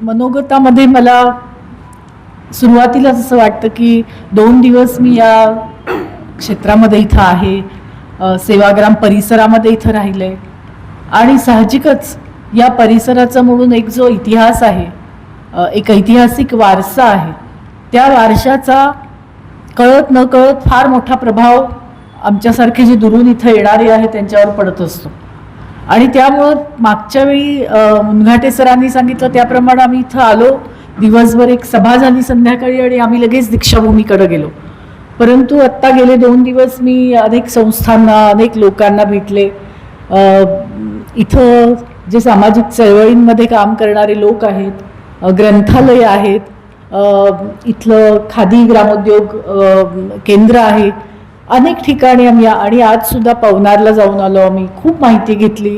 मनोगतामध्ये मला सुरुवातीला असं वाटतं की 2 दिवस मी या क्षेत्रामध्ये इथं आहे, सेवाग्राम परिसरामध्ये इथं राहिले आणि साहजिकच या परिसराचा म्हणून एक जो इतिहास आहे, एक ऐतिहासिक वारसा आहे, त्या वारशाचा कळत न कळत फार मोठा प्रभाव आमच्यासारखे जे दुरून इथं येणारे आहे त्यांच्यावर पडत असतो. आणि त्यामुळं मागच्या वेळी मुनघाटे सरांनी सांगितलं त्याप्रमाणे आम्ही इथं आलो, दिवसभर एक सभा झाली संध्याकाळी आणि आम्ही लगेच दीक्षाभूमीकडे गेलो. परंतु आत्ता गेले 2 दिवस मी अनेक संस्थांना, अनेक लोकांना भेटले. इथं जे सामाजिक चळवळींमध्ये काम करणारे लोक आहेत, ग्रंथालय आहेत, इथलं खादी ग्रामोद्योग केंद्र आहे, अनेक ठिकाणी आम्ही आणि आजसुद्धा पवनारला जाऊन आलो. आम्ही खूप माहिती घेतली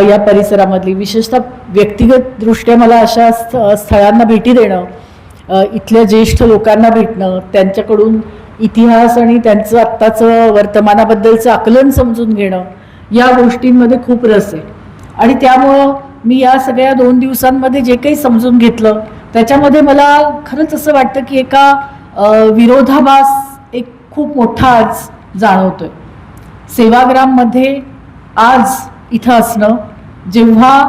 या परिसरामधली. विशेषतः व्यक्तिगतदृष्ट्या मला अशा स्थळांना भेटी देणं, इथल्या ज्येष्ठ लोकांना भेटणं, त्यांच्याकडून इतिहास आणि त्यांचं आत्ताचं वर्तमानाबद्दलचं आकलन समजून घेणं, या गोष्टींमध्ये खूप रस आहे. आणि त्यामुळं मी या सगळ्या 2 दिवसांमध्ये जे काही समजून घेतलं त्याच्यामध्ये मला खरंच असं वाटतं की एका विरोधाभास एक खूप मोठा आज जाणवतोय. सेवाग्राममध्ये आज इथं असणं, जेव्हा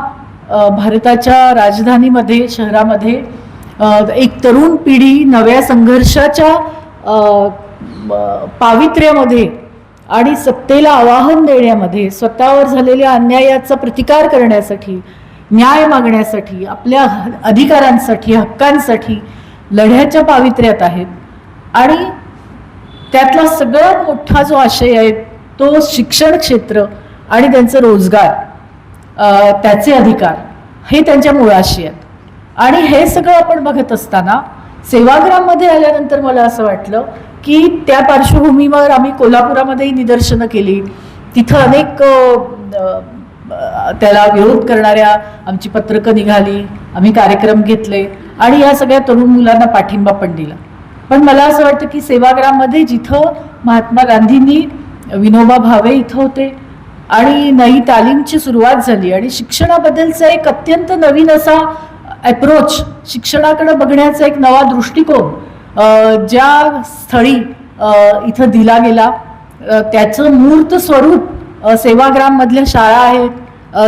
भारताच्या राजधानीमध्ये, शहरामध्ये एक तरुण पिढी नव्या संघर्षाच्या पावित्र्यामध्ये आणि सत्तेला आवाहन देण्यामध्ये, स्वतःवर झालेल्या अन्यायाचा प्रतिकार करण्यासाठी, न्याय मागण्यासाठी, आपल्या अधिकारांसाठी, हक्कांसाठी लढ्याच्या पावित्र्यात आहेत. आणि त्यातला सगळ्यात मोठा जो आशय आहे तो शिक्षण क्षेत्र आणि त्यांचं रोजगार, त्याचे अधिकार, हे त्यांच्या मुळाशी आहेत. आणि हे सगळं आपण बघत असताना सेवाग्राममध्ये आल्यानंतर मला असं वाटलं की त्या पार्श्वभूमीवर आम्ही कोल्हापुरामध्येही निदर्शनं केली. तिथं अनेक त्याला विरोध करणाऱ्या आमची पत्रकं निघाली, आम्ही कार्यक्रम घेतले आणि या सगळ्या तरुण मुलांना पाठिंबा पण दिला. पण मला असं वाटतं की सेवाग्राममध्ये जिथं महात्मा गांधींनी, विनोबा भावे इथं होते आणि नई तालीमची सुरुवात झाली आणि शिक्षणाबद्दलचा एक अत्यंत नवीन असा अप्रोच, शिक्षणाकडे बघण्याचा एक नवा दृष्टिकोन ज्या स्थळी इथं दिला गेला, त्याचं मूर्त स्वरूप सेवाग्राममधल्या शाळा आहेत,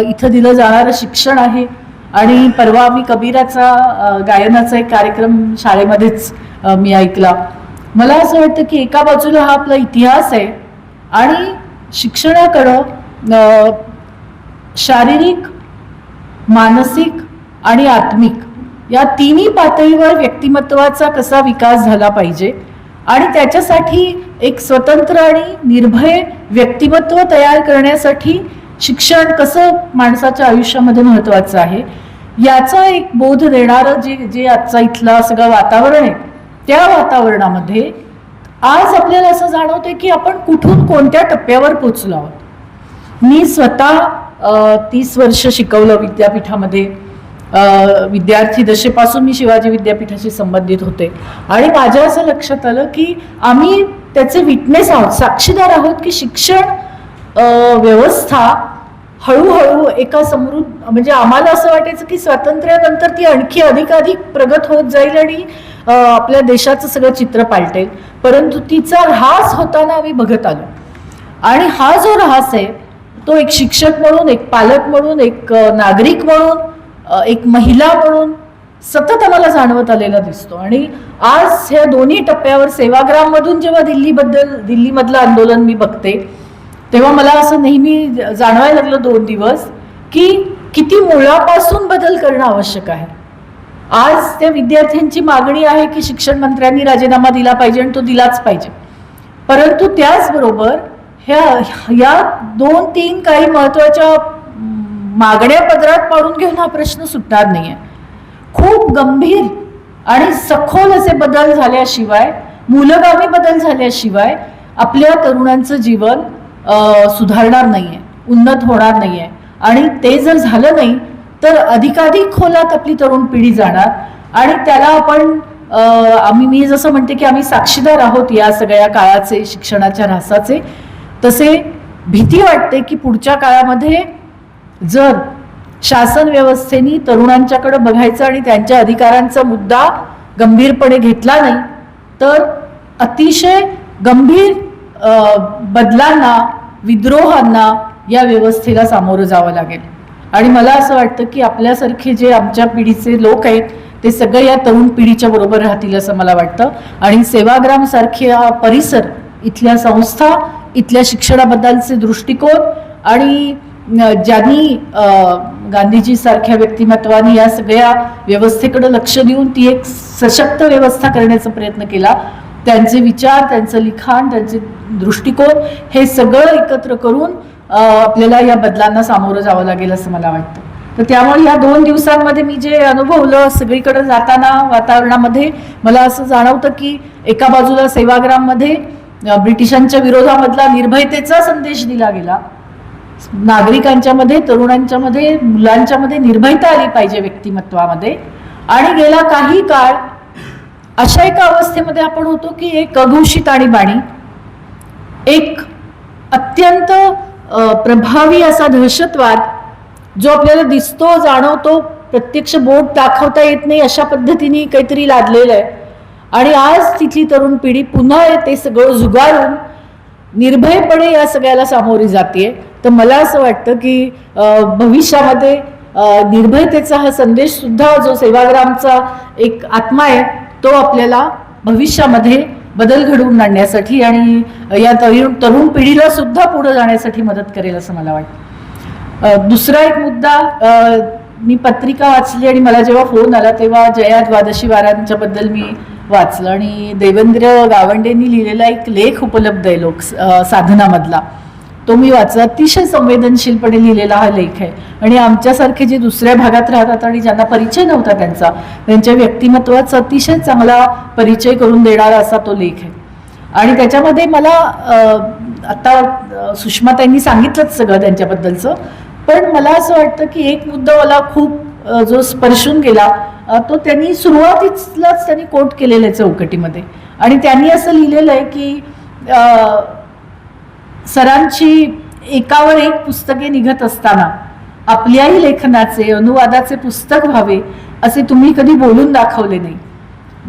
इथं दिलं जाणारं शिक्षण आहे. आणि परवा आम्ही कबीराचा गायनाचा एक कार्यक्रम शाळेमध्येच मी ऐकला. मला असं वाटतं की एका बाजूला हा आपला इतिहास आहे आणि शिक्षणाकडं शारीरिक, मानसिक आणि आत्मिक या तिन्ही पातळीवर व्यक्तिमत्वाचा कसा विकास झाला पाहिजे आणि त्याच्यासाठी एक स्वतंत्र आणि निर्भय व्यक्तिमत्व तयार करण्यासाठी शिक्षण कसं माणसाच्या आयुष्यामध्ये महत्त्वाचं आहे, याचा एक बोध देणारं जे आजचा इथला सगळं वातावरण आहे, त्या वातावरणामध्ये आज आपल्याला असं जाणवतंय की आपण कुठून कोणत्या टप्प्यावर पोचलो आहोत. मी स्वतः 30 वर्ष शिकवलं विद्यापीठामध्ये. विद्यार्थी दशेपासून मी शिवाजी विद्यापीठाशी संबंधित होते आणि माझ्या असं लक्षात आलं की आम्ही त्याचे विटनेस आहोत, साक्षीदार आहोत की शिक्षण व्यवस्था हळूहळू एका समृद्ध, म्हणजे आम्हाला असं वाटायचं की स्वातंत्र्यानंतर ती आणखी अधिकाधिक प्रगत होत जाईल आणि आपल्या देशाचं सगळं चित्र पालटेल, परंतु तिचा ऱ्हास होताना आम्ही बघत आलो. आणि हा जो ऱ्हास आहे तो एक शिक्षक म्हणून, एक पालक म्हणून, एक नागरिक म्हणून, एक महिला म्हणून सतत आम्हाला जाणवत आलेला दिसतो. आणि आज ह्या दोन्ही टप्प्यावर सेवाग्राममधून जेव्हा दिल्लीमधलं आंदोलन मी बघते तेव्हा मला असं नेहमी जाणवायला लागलं 2 दिवस की किती मुळापासून बदल करणं आवश्यक आहे. आज त्या विद्यार्थ्यांची मागणी आहे की शिक्षण मंत्र्यांनी राजीनामा दिला पाहिजे आणि तो दिलाच पाहिजे, परंतु त्याचबरोबर या 2-3 काही महत्त्वाच्या मागण्या पदरात पाडून घेऊन हा प्रश्न सुटणार नाहीये. खूप गंभीर आणि सखोल असे बदल झाल्याशिवाय, मूलगामी बदल झाल्याशिवाय आपल्या तरुणांचं जीवन सुधारणार नाहीये, उन्नत होणार नाहीये. आणि ते जर झालं नाही तर अधिकाधिक खोलात आपली तरुण पिढी जाणार आणि त्याला आपण मी जसं म्हणते की आम्ही साक्षीदार आहोत या सगळ्या काळाचे, शिक्षणाच्या ऱ्हासाचे. तसे भीती वाटते की पुढच्या काळामध्ये जर शासन व्यवस्थेने तरुणांच्याकडे बघायचं आणि त्यांच्या अधिकारांचा मुद्दा गंभीरपणे घेतला नाही तर अतिशय गंभीर बदलांना, विद्रोहांना या व्यवस्थेला सामोरं जावं लागेल. आणि मला असं वाटतं की आपल्यासारखे जे आमच्या पिढीचे लोक आहेत ते सगळे या तरुण पिढीच्या बरोबर राहतील असं मला वाटतं. आणि सेवाग्राम सारख्या परिसर, इथल्या संस्था, इथल्या शिक्षणाबद्दलचे दृष्टिकोन आणि ज्यांनी गांधीजी सारख्या व्यक्तिमत्वाने या सगळ्या व्यवस्थेकडे लक्ष देऊन ती एक सशक्त व्यवस्था करण्याचा प्रयत्न केला, त्यांचे विचार, त्यांचं लिखाण, त्यांचे दृष्टिकोन हे सगळं एकत्र करून आपल्याला या बदलांना सामोरं जावं लागेल असं मला वाटतं. तर त्यामुळे या 2 दिवसांमध्ये मी जे अनुभवलं सगळीकडे जाताना वातावरणामध्ये मला असं जाणवतं की एका बाजूला सेवाग्राममध्ये ब्रिटिशांच्या विरोधामधला निर्भयतेचा संदेश दिला गेला, नागरिकांच्या मध्ये, तरुणांच्या मध्ये, मुलांच्या मध्ये निर्भयता आली पाहिजे व्यक्तिमत्वामध्ये. आणि गेला काही काळ अशा एका अवस्थेमध्ये आपण होतो की एक अघोषित आणीबाणी, एक अत्यंत प्रभावी असा दहशतवाद जो आपल्याला दिसतो, जाणवतो, प्रत्यक्ष बोट दाखवता येत नाही अशा पद्धतीने काहीतरी लादलेलं आहे. आणि आज तिथली तरुण पिढी पुन्हा ते सगळं झुगारून निर्भयपणे या सगळ्याला सामोरी जाते. तर मला असं वाटतं की भविष्यामध्ये निर्भयतेचा हा संदेश सुद्धा जो सेवाग्रामचा एक आत्मा आहे तो आपल्याला भविष्यामध्ये बदल घडवून आणण्यासाठी आणि या तरुण पिढीला सुद्धा पुढे जाण्यासाठी मदत करेल असं मला वाटतं. दुसरा एक मुद्दा, मी पत्रिका वाचली आणि मला जेव्हा फोन आला तेव्हा जया द्वादशी वारांच्या बद्दल मी वाचलं आणि देवेंद्र गावंडेंनी लिहिलेला एक लेख उपलब्ध आहे लोक साधनामधला, तो मी वाचला. अतिशय संवेदनशीलपणे लिहिलेला हा लेख आहे आणि आमच्यासारखे जे दुसऱ्या भागात राहतात आणि ज्यांना परिचय नव्हता त्यांच्या व्यक्तिमत्वाचा अतिशय चांगला परिचय करून देणारा असा तो लेख आहे. आणि त्याच्यामध्ये मला आता सुषमाताईंनी सांगितलंच सगळं त्यांच्याबद्दलचं, पण मला असं वाटतं की एक मुद्दा मला खूप जो स्पर्शून गेला तो त्यांनी सुरुवातीलाच त्यांनी कोट केलेलं आहे चौकटीमध्ये. आणि त्यांनी असं लिहिलेलं आहे की सरांची एकावर एक पुस्तके निघत असताना आपल्याही लेखनाचे, अनुवादाचे पुस्तक व्हावे असे तुम्ही कधी बोलून दाखवले नाही.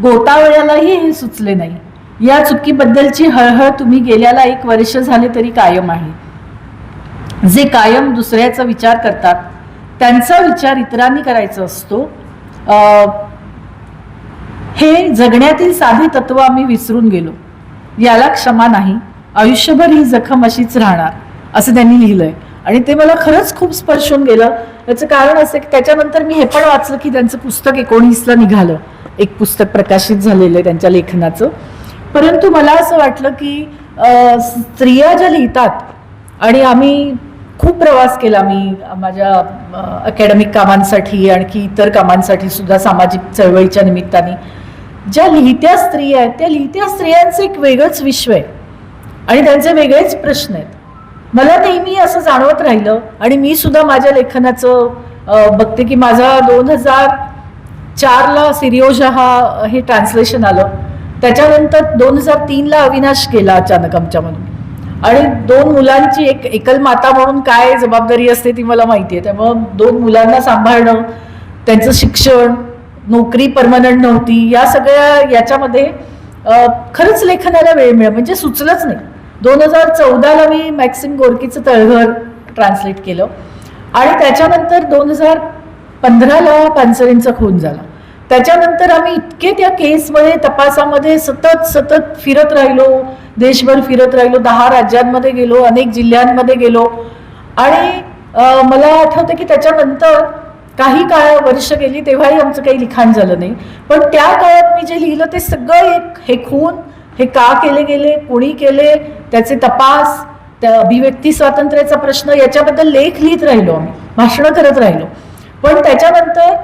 गोतावळ्यालाही हे सुचले नाही. या चुकीबद्दलची हळहळ तुम्ही गेल्याला 1 वर्ष झाले तरी कायम आहे. जे कायम दुसऱ्याचा विचार करतात त्यांचा विचार इतरांनी करायचा असतो. हे जगण्यातील साधे तत्व आम्ही विसरून गेलो. याला क्षमा नाही. आयुष्यभर ही जखम अशीच राहणार असं त्यांनी लिहिलंय आणि ते मला खरंच खूप स्पर्शून गेलं. त्याचं कारण असं की त्याच्यानंतर मी हे पण वाचलं की त्यांचं पुस्तक 19ला निघालं, एक पुस्तक प्रकाशित झालेलं आहे त्यांच्या लेखनाचं. परंतु मला असं वाटलं की स्त्रिया ज्या लिहितात, आणि आम्ही खूप प्रवास केला, मी माझ्या अकॅडमिक कामांसाठी आणखी इतर कामांसाठी सुद्धा सामाजिक चळवळीच्या निमित्ताने, ज्या लिहित्या स्त्रिया आहेत त्या लिहित्या स्त्रियांचं एक वेगळंच विश्व आहे आणि त्यांचे वेगळेच प्रश्न आहेत. मला नेहमी असं जाणवत राहिलं आणि मी सुद्धा माझ्या लेखनाचं बघते की माझा 2004ला सिरियोजा हे ट्रान्सलेशन आलं. त्याच्यानंतर 2003ला अविनाश गेला अचानक आमच्यामधून आणि 2 मुलांची एक एकल माता म्हणून काय जबाबदारी असते ती मला माहिती आहे. त्यामुळं 2 मुलांना सांभाळणं, त्यांचं शिक्षण, नोकरी परमनंट नव्हती, या सगळ्या याच्यामध्ये खरंच लेखनाला वेळ मिळाला म्हणजे सुचलंच नाही. 2014ला मी मॅक्सिम गोर्कीचं तळघर ट्रान्सलेट केलं आणि त्याच्यानंतर 2015ला पानसरेंचा खून झाला. त्याच्यानंतर आम्ही इतके त्या केसमध्ये, तपासामध्ये सतत फिरत राहिलो, देशभर फिरत राहिलो, 10 राज्यांमध्ये गेलो, अनेक जिल्ह्यांमध्ये गेलो. आणि मला आठवतं की त्याच्यानंतर काही वर्ष गेली तेव्हाही आमचं काही लिखाण झालं नाही. पण त्या काळात मी जे लिहिलं ते सगळं हे खून हे का केले गेले, कोणी केले, त्याचे तपास, त्या अभिव्यक्ती स्वातंत्र्याचा प्रश्न, याच्याबद्दल लेख लिहित राहिलो, आम्ही भाषणं करत राहिलो. पण त्याच्यानंतर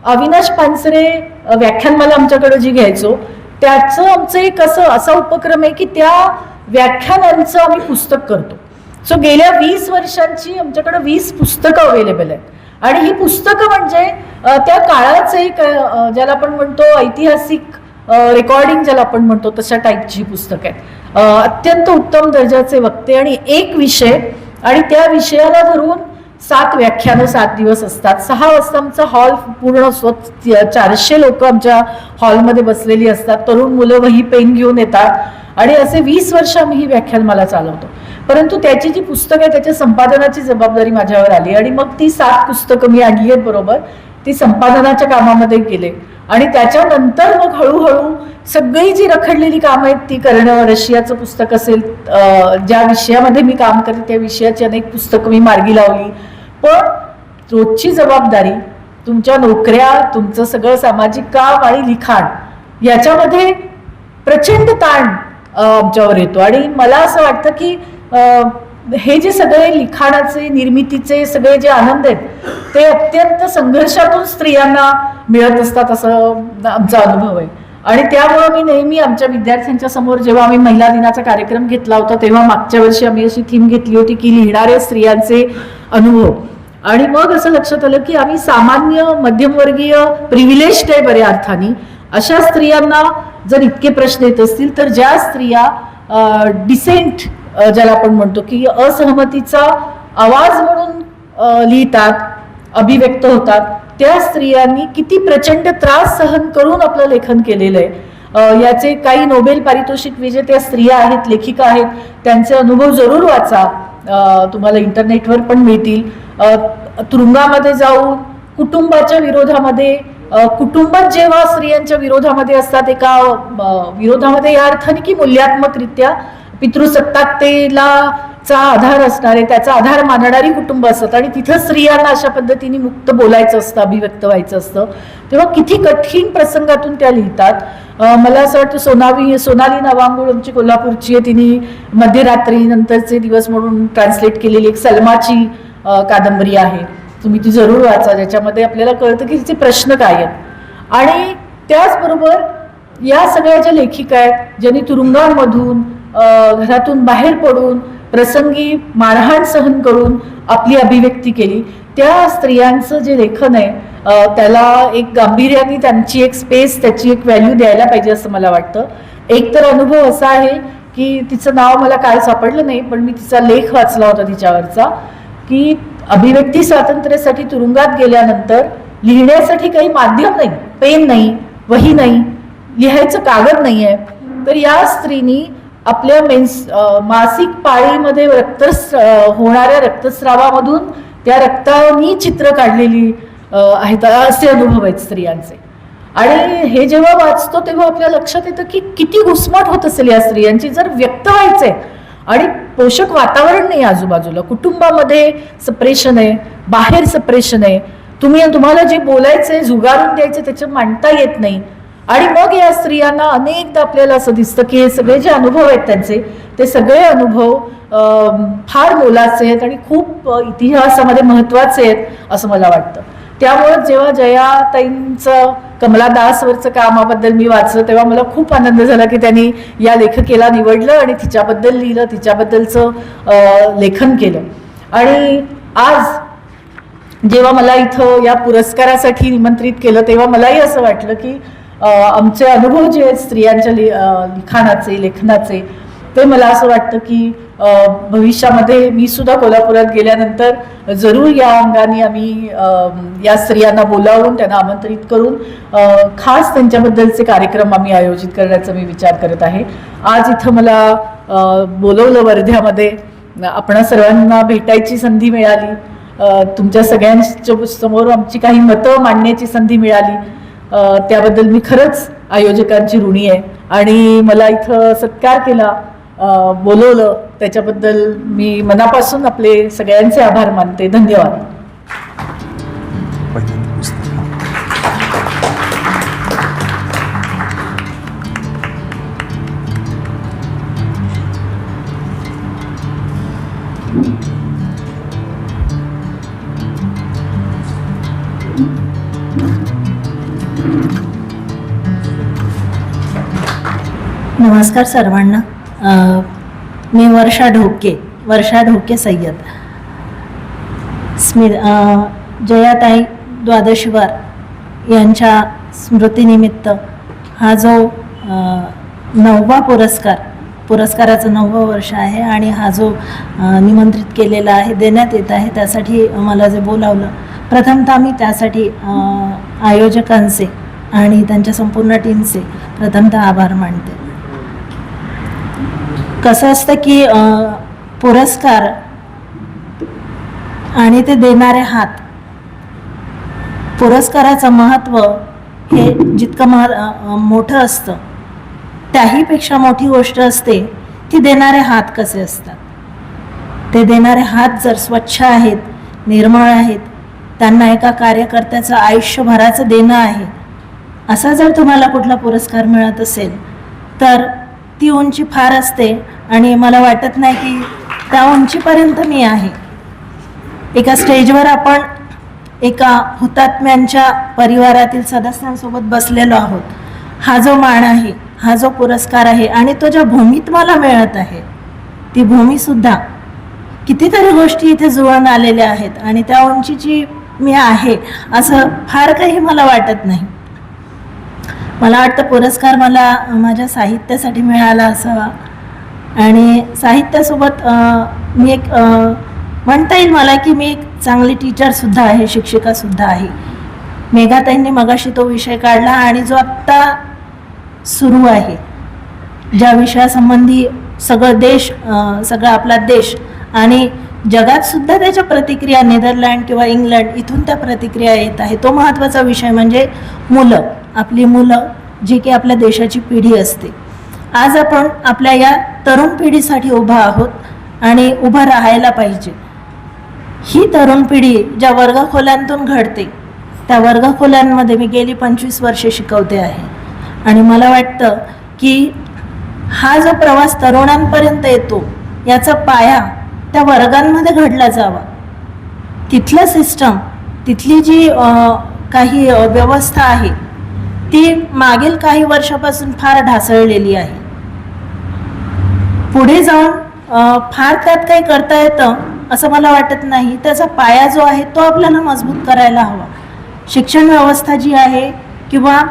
अविनाश पानसरे व्याख्यानमाला आमच्याकडे जी घ्यायचो त्याचं आमचं एक असा उपक्रम आहे की त्या व्याख्यानांचं आम्ही पुस्तक करतो. सो गेल्या 20 वर्षांची आमच्याकडे 20 पुस्तकं अवेलेबल आहेत. आणि ही पुस्तकं म्हणजे त्या काळाचं एक ज्याला आपण म्हणतो ऐतिहासिक रेकॉर्डिंग ज्याला आपण म्हणतो तशा टाईपची पुस्तकं आहेत. अत्यंत उत्तम दर्जाचे वक्ते आणि एक विषय आणि त्या विषयाला धरून 7 व्याख्यानं 7 दिवस असतात. 6 वाजता आमचा हॉल पूर्ण असतो. 400 लोक आमच्या हॉलमध्ये बसलेली असतात. तरुण मुलं वही पेन घेऊन येतात आणि असे 20 वर्ष आम्ही ही व्याख्यानमाला चालवतो. परंतु त्याची जी पुस्तकं आहे त्याच्या संपादनाची जबाबदारी माझ्यावर आली आणि मग ती 7 पुस्तकं मी आणली आहेत बरोबर, ती संपादनाच्या कामामध्ये गेले आणि त्याच्यानंतर मग हळूहळू सगळी जी रखडलेली कामं आहेत ती करणं. रशियाचं पुस्तक असेल, ज्या विषयामध्ये मी काम करते त्या विषयाची अनेक पुस्तकं मी मार्गी लावली. पण रोजची जबाबदारी, तुमच्या नोकऱ्या, तुमचं सगळं सामाजिक काम आणि लिखाण याच्यामध्ये प्रचंड ताण आमच्यावर येतो आणि मला असं वाटतं की हे जे सगळे लिखाणाचे, निर्मितीचे सगळे जे आनंद आहेत ते अत्यंत संघर्षातून स्त्रियांना मिळत असतात असं आमचा अनुभव आहे. आणि त्यामुळे मी नेहमी आमच्या विद्यार्थ्यांच्या समोर, जेव्हा आम्ही महिला दिनाचा कार्यक्रम घेतला होता तेव्हा मागच्या वर्षी आम्ही अशी थीम घेतली होती की लिहिणारे स्त्रियांचे अनुभव. आणि मग असं लक्षात आलं की आम्ही सामान्य मध्यमवर्गीय प्रिव्हिलेज्ड आहे बऱ्या अर्थाने, अशा स्त्रियांना जर इतके प्रश्न येत असतील तर ज्या स्त्रिया डिसेंट, ज्याला आपण म्हणतो की असहमतीचा आवाज म्हणून लिहितात, अभिव्यक्त होतात, त्या स्त्रियांनी किती प्रचंड त्रास सहन करून आपलं लेखन केलेलं आहे. याचे काही नोबेल पारितोषिक विजेत्या स्त्रिया आहेत, लेखिका आहेत, त्यांचे अनुभव जरूर वाचा. तुम्हाला इंटरनेटवर पण मिळतील. तुरुंगामध्ये जाऊन कुटुंबाच्या विरोधामध्ये, कुटुंबात जेव्हा स्त्रियांच्या विरोधामध्ये असतात, एका विरोधामध्ये या अर्थाने की मूल्यात्मकरित्या पितृसत्ताकतेला चा आधार असणारे, त्याचा आधार मानणारी कुटुंब असतात आणि तिथं स्त्रियांना अशा पद्धतीने मुक्त बोलायचं असतं, अभिव्यक्त व्हायचं असतं, तेव्हा किती कठीण प्रसंगातून त्या लिहितात. मला असं वाटतं सोनाली नवांगुळ आमची कोल्हापूरची आहे, तिने मध्यरात्री नंतरचे दिवस म्हणून ट्रान्सलेट केलेली एक सलमाची कादंबरी आहे, तुम्ही ती जरूर वाचा, ज्याच्यामध्ये आपल्याला कळतं की तिचे प्रश्न काय आहेत. आणि त्याचबरोबर या सगळ्या ज्या लेखिका आहेत ज्यांनी तुरुंगांमधून, घरातून बाहेर पडून, प्रसंगी मारहाण सहन करून आपली अभिव्यक्ती केली, त्या स्त्रियांचं जे लेखन आहे त्याला एक गांभीर्याने, त्यांची एक स्पेस, त्याची एक व्हॅल्यू द्यायला पाहिजे असं मला वाटतं. एक तर अनुभव असा आहे की तिचं नाव मला काय सापडलं नाही, पण मी तिचा लेख वाचला होता तिच्यावरचा, की अभिव्यक्ती स्वातंत्र्यासाठी तुरुंगात गेल्यानंतर लिहिण्यासाठी काही माध्यम नाही, पेन नाही, वही नाही, लिहायचं कागद नाही आहे, तर या स्त्रीनी आपल्या मासिक पाळीमध्ये होणाऱ्या रक्तस्रावामधून त्या रक्तानी चित्र काढलेली आहेत, असे अनुभव आहेत स्त्रियांचे. आणि हे जेव्हा वाचतो तेव्हा आपल्या लक्षात येतं की किती घुसमट होत असेल या स्त्रियांची, जर व्यक्त व्हायचंय आणि पोषक वातावरण नाही आजूबाजूला, कुटुंबामध्ये सप्रेशन आहे, बाहेर सप्रेशन आहे, तुम्हाला जे बोलायचंय, झुगारून द्यायचं त्याचं मांडता येत नाही. आणि मग या स्त्रियांना अनेकदा आपल्याला असं दिसतं की हे सगळे जे अनुभव आहेत त्यांचे, ते सगळे अनुभव फार मोलाचे आहेत आणि खूप इतिहासामध्ये महत्त्वाचे आहेत असं मला वाटतं. त्यामुळे जेव्हा जयाताईंचं कमला दासवरचं कामाबद्दल मी वाचलं तेव्हा मला खूप आनंद झाला की त्यांनी या लेखकेला निवडलं आणि तिच्याबद्दल लिहिलं, तिच्याबद्दलचं लेखन केलं. आणि आज जेव्हा मला इथं या पुरस्कारासाठी निमंत्रित केलं तेव्हा मलाही असं वाटलं की आमचे अनुभव जे आहेत स्त्रियांच्या लिखाणाचे, लेखनाचे, ते मला असं वाटतं की भविष्यामध्ये मी सुद्धा कोल्हापुरात गेल्यानंतर जरूर या अंगाने आम्ही या स्त्रियांना बोलावून, त्यांना आमंत्रित करून खास त्यांच्याबद्दलचे कार्यक्रम आम्ही आयोजित करण्याचा मी विचार करत आहे. आज इथं मला बोलवलं वर्ध्यामध्ये, आपणा सर्वांना भेटायची संधी मिळाली, तुमच्या सगळ्यांच्या समोर आमची काही मतं मांडण्याची संधी मिळाली, त्याबद्दल मी खरंच आयोजकांची ऋणी आहे. आणि मला इथं सत्कार केला, बोलवलं, त्याच्याबद्दल मी मनापासून आपले सगळ्यांचे आभार मानते. धन्यवाद. नमस्कार सर्वांना. मी वर्षा ढोके सय्यद. जयाताई द्वादशीवार यांच्या स्मृतीनिमित्त हा जो 9वा पुरस्कार पुरस्काराचं 9वं वर्ष आहे आणि हा जो निमंत्रित केलेला आहे, देण्यात येत आहे, त्यासाठी मला जे बोलावलं, प्रथमतः मी त्यासाठी आयोजकांचे आणि त्यांच्या संपूर्ण टीमचे प्रथमतः आभार मानते. कसं असतं की पुरस्कार आणि ते देणारे हात, पुरस्काराचं महत्त्व हे जितकं मोठं असतं, त्याहीपेक्षा मोठी गोष्ट असते ती देणारे हात कसे असतात. ते देणारे हात जर स्वच्छ आहेत, निर्मळ आहेत, त्यांना एका कार्यकर्त्याचं आयुष्यभराचं देणं आहे, असा जर तुम्हाला कुठला पुरस्कार मिळत असेल तर ती उंची फार असते आणि मला वाटत नाही की त्या उंचीपर्यंत मी आहे. एका स्टेजवर आपण एका हुतात्म्यांच्या परिवारातील सदस्यांसोबत बसलेलो आहोत. हा जो मान आहे, हा जो पुरस्कार आहे आणि तो ज्या भूमीत मला मिळत आहे, ती भूमीसुद्धा कितीतरी गोष्टी इथे जुळून आलेल्या आहेत आणि त्या उंचीची मी आहे असं फार काही मला वाटत नाही. मला वाटतं पुरस्कार मला माझ्या साहित्यासाठी मिळाला असावा आणि साहित्यासोबत मी एक म्हणता येईल मला की मी एक चांगली टीचरसुद्धा आहे, शिक्षिकासुद्धा आहे. मेघाताईंनी मगाशी तो विषय काढला आणि जो आत्ता सुरू आहे, ज्या विषयासंबंधी सगळा आपला देश आणि जगात सुद्धा त्याच्या प्रतिक्रिया, नेदरलँड किंवा इंग्लंड इथून त्या प्रतिक्रिया येत आहे, तो महत्त्वाचा विषय म्हणजे मुलं, आपली मुलं, जी की आपल्या देशाची पिढी असते. आज आपण आपल्या या तरुण पिढीसाठी उभा आहोत आणि उभं राहायला पाहिजे. ही तरुण पिढी ज्या वर्गखोल्यांतून घडते, त्या वर्गखोल्यांमध्ये मी गेली 25 वर्षे शिकवते आहे आणि मला वाटतं की हा जो प्रवास तरुणांपर्यंत येतो, याचा पाया त्या वर्गांमध्ये घडला जावा. तिथलं सिस्टम, तिथली जी काही व्यवस्था आहे, ती मागील काही वर्षापासून फार ढासळलेली आहे. पुढे जाऊन फार त्यात काही करता येतं असं मला वाटत नाही. त्याचा पाया जो आहे तो आपल्याला मजबूत करायला हवा. शिक्षण व्यवस्था जी आहे किंवा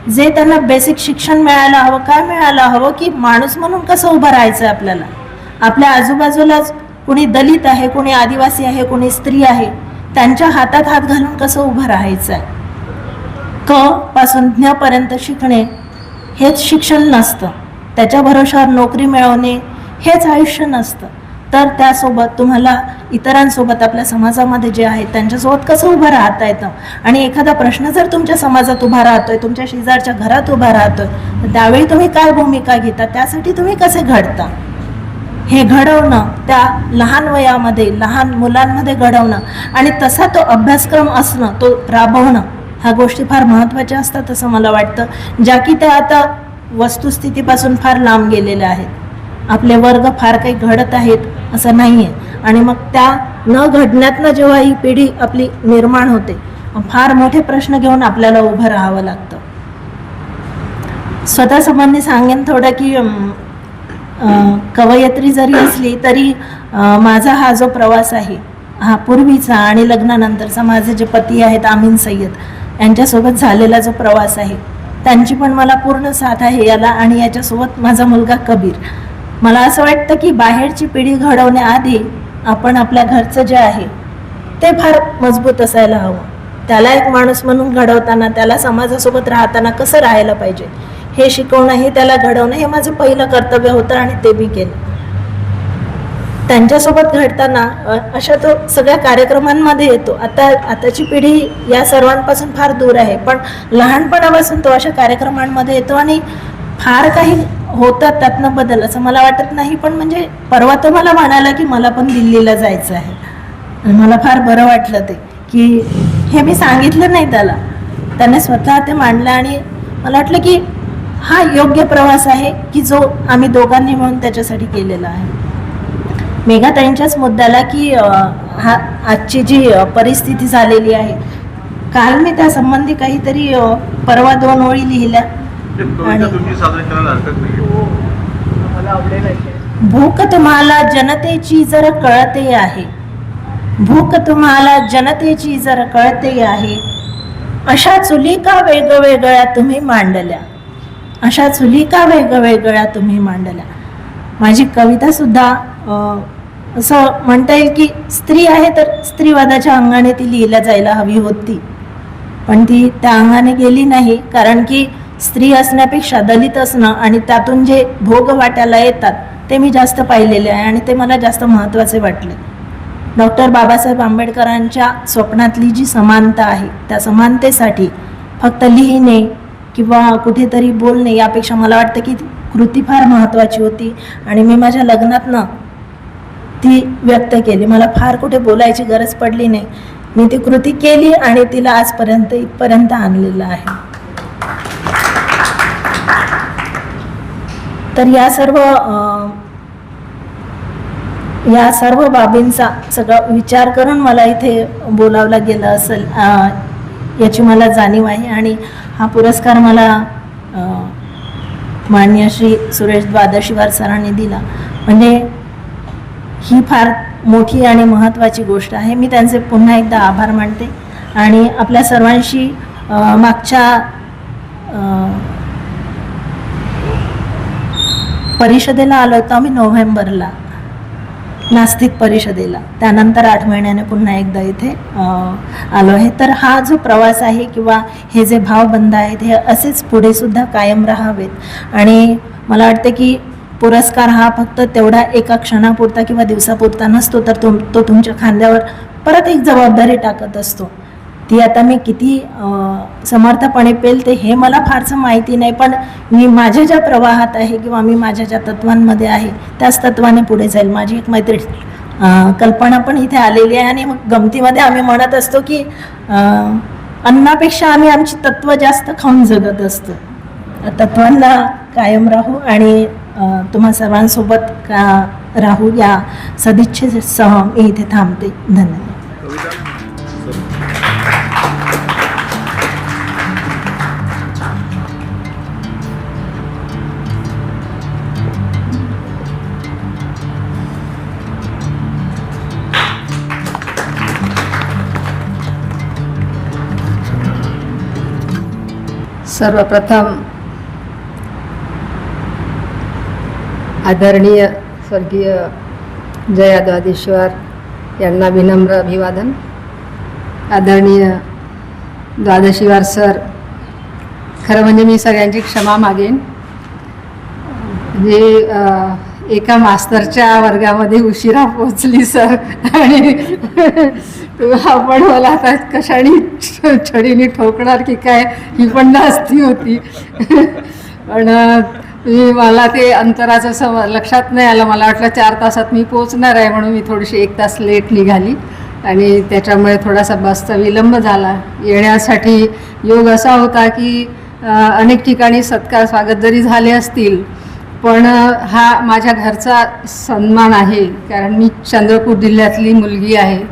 जे त्यांना बेसिक शिक्षण मिळायला हवं, काय मिळायला हवं की माणूस म्हणून कसं उभं राहायचं आहे आपल्याला. आपल्या आजूबाजूलाच कुणी दलित आहे, कुणी आदिवासी आहे, कुणी स्त्री आहे, त्यांच्या हातात हात घालून कसं उभं राहायचं आहे. क पासून ज्ञपर्यंत शिकणे हेच शिक्षण नसतं. त्याच्या भरोशावर नोकरी मिळवणे हेच आयुष्य नसतं. तर त्यासोबत तुम्हाला इतरांसोबत, आपल्या समाजामध्ये जे आहे त्यांच्यासोबत कसं उभं राहता येतं आणि एखादा प्रश्न जर तुमच्या समाजात उभा राहतोय, तुमच्या शेजारच्या घरात उभा राहतोय, तर त्यावेळी तुम्ही काय भूमिका घेता, त्यासाठी तुम्ही कसे घडता, हे घडवणं, त्या लहान वयामध्ये लहान मुलांमध्ये घडवणं आणि तसा तो अभ्यासक्रम असणं, तो राबवणं, ह्या गोष्टी फार महत्त्वाच्या असतात असं मला वाटतं, ज्या की त्या आता वस्तुस्थितीपासून फार लांब गेलेल्या आहेत. आपले वर्ग फार काही घडत आहेत असं नाही आहे आणि मग त्या न घडण्यातनं जेव्हा ही पिढी आपली निर्माण होते, फार मोठे प्रश्न घेऊन आपल्याला उभं राहावं लागतं. स्वतःसंबंधी सांगेन थोडं की कवयित्री जरी असली तरी माझा हा जो प्रवास आहे, हा पूर्वीचा आणि लग्नानंतरचा माझे जे पती आहेत आमीन सय्यद यांच्यासोबत झालेला जो प्रवास आहे, त्यांची पण मला पूर्ण साथ आहे याला. आणि याच्यासोबत माझा मुलगा कबीर. मला असं वाटतं की बाहेरची पिढी घडवण्याआधी आपण आपल्या घरचं जे आहे ते फार मजबूत असायला हवं. त्याला एक माणूस म्हणून घडवताना, त्याला समाजासोबत राहताना कसं राहायला पाहिजे हे शिकवणं, हे त्याला घडवणं, हे माझं पहिलं कर्तव्य होतं आणि ते मी केलं. त्यांच्यासोबत घडताना अशा तो सगळ्या कार्यक्रमांमध्ये येतो. आताची पिढी या सर्वांपासून फार दूर आहे, पण लहानपणापासून तो अशा कार्यक्रमांमध्ये येतो आणि फार काही होतात त्यातनं बदल असं मला वाटत नाही. पण म्हणजे परवा तो मला म्हणाला की मला पण दिल्लीला जायचं आहे आणि मला फार बरं वाटलं ते की हे मी सांगितलं नाही त्याला, त्याने स्वतः ते मांडलं आणि मला वाटलं की हा योग्य प्रवास आहे की जो आम्ही दोघांनी मिळून त्याच्यासाठी केलेला आहे. मेघाताईंच्याच मुद्द्याला की आजची जी परिस्थिती झालेली आहे, काल मी त्या संबंधी काहीतरी परवा 2 ओळी लिहिल्या आणि भूक तुम्हाला जनतेची जर कळते आहे, भूक तुम्हाला जनतेची जर कळते आहे, अशा चुली का वेगवेगळ्या तुम्ही मांडल्या, अशा चुली का वेगवेगळ्या तुम्ही मांडल्या. माझी कवितासुद्धा असं म्हणता येईल की स्त्री आहे तर स्त्रीवादाच्या अंगाने ती लिहिल्या जायला हवी होती, पण ती त्या अंगाने गेली नाही. कारण की स्त्री असण्यापेक्षा दलित असणं आणि त्यातून जे भोग वाट्याला येतात ते मी जास्त पाहिलेले आहे आणि ते मला जास्त महत्त्वाचे वाटले. डॉक्टर बाबासाहेब आंबेडकरांच्या स्वप्नातली जी समानता आहे त्या समानतेसाठी फक्त लिहिणे किंवा कुठेतरी बोलणे यापेक्षा मला वाटतं की कृती फार महत्त्वाची होती आणि मी माझ्या लग्नातनं ती व्यक्त केली. मला फार कुठे बोलायची गरज पडली नाही, मी ती कृती केली आणि तिला आजपर्यंत इथपर्यंत आणलेलं आहे. तर या सर्व बाबींचा सगळा विचार करून मला इथे बोलावलं गेलं असेल याची मला जाणीव आहे. आणि हा पुरस्कार मला माननीय श्री सुरेश द्वादशीवार सरांनी दिला म्हणजे ही फार मोठी आणि महत्त्वाची गोष्ट आहे. मी त्यांचे पुन्हा एकदा आभार मानते आणि आपल्या सर्वांशी मागच्या परिषदेला आलो होतो आम्ही नोव्हेंबरला, नास्तिक परिषदेला, त्यानंतर 8 महिन्याने पुन्हा एकदा इथे आलो आहे. तर हा जो प्रवास आहे किंवा हे जे भावबंध आहेत हे असेच पुढे सुद्धा कायम राहावेत. आणि मला वाटते की पुरस्कार हा फक्त तेवढा एका क्षणापुरता किंवा दिवसापुरता नसतो, तर तो तुमच्या खांद्यावर परत एक जबाबदारी टाकत असतो. ती आता मी किती समर्थपणे पेलते हे मला फारसं माहिती नाही, पण मी माझ्या ज्या प्रवाहात आहे किंवा मी माझ्या ज्या तत्वांमध्ये आहे त्याच तत्वाने पुढे जाईल. माझी एक मैत्रीण कल्पना पण इथे आलेली आहे आणि मग गमतीमध्ये आम्ही म्हणत असतो की अन्नापेक्षा आम्ही आमची तत्त्व जास्त खाऊन जगत असतो. तत्वांना कायम राहू आणि तुम्हा सर्वांसोबत राहू या सदिच्छेसह मी इथे थांबते. धन्यवाद. सर्वप्रथम आदरणीय स्वर्गीय जया द्वादशीवार यांना विनम्र अभिवादन. आदरणीय द्वादशीवार सर, खरं म्हणजे मी सगळ्यांची क्षमा मागेन. म्हणजे एका मास्तरच्या वर्गामध्ये उशिरा पोचली सर आणि आपण मला आता कशाने छडीने ठोकणार की काय ही पण नास्ती होती. पण मला ते अंतराचं लक्षात नाही आलं. मला वाटलं 4 तासात मी पोचणार आहे म्हणून मी थोडीशी 1 तास लेट निघाली आणि त्याच्यामुळे थोडासा बसचा विलंब झाला. येण्यासाठी योग असा होता की अनेक ठिकाणी सत्कार स्वागत जरी झाले असतील पण हा माझ्या घरचा सन्मान आहे, कारण मी चंद्रपूर जिल्ह्यातली मुलगी आहे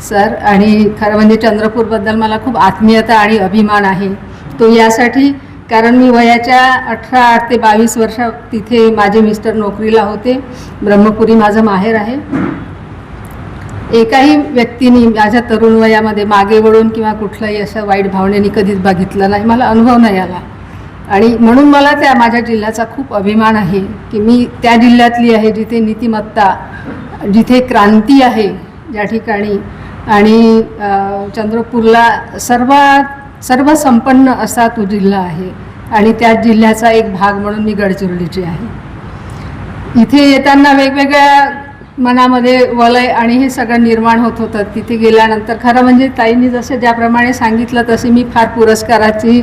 सर. आणि खरं म्हणजे चंद्रपूरबद्दल मला खूप आत्मीयता आणि अभिमान आहे. तो यासाठी कारण मी वयाच्या 18 ते 22 वर्ष तिथे माझे मिस्टर नोकरीला होते. ब्रह्मपुरी माझं माहेर आहे. एकाही व्यक्तीने माझ्या तरुण वयामध्ये मागे वळून किंवा कुठल्याही अशा वाईट भावनेने कधीच बघितलं नाही, मला अनुभव नाही आला. आणि म्हणून मला त्या माझ्या जिल्ह्याचा खूप अभिमान आहे की मी त्या जिल्ह्यातली आहे जिथे नीतिमत्ता, जिथे क्रांती आहे ज्या ठिकाणी. आणि चंद्रपूरला सर्व संपन्न असा तो जिल्हा आहे आणि त्या जिल्ह्याचा एक भाग म्हणून मी गडचिरोलीची आहे. इथे येताना वेगवेगळ्या मनामध्ये वलय आणि हे सगळं निर्माण होत होतं. तिथे गेल्यानंतर खरं म्हणजे ताईंनी जसं ज्याप्रमाणे सांगितलं तशी मी फार पुरस्काराची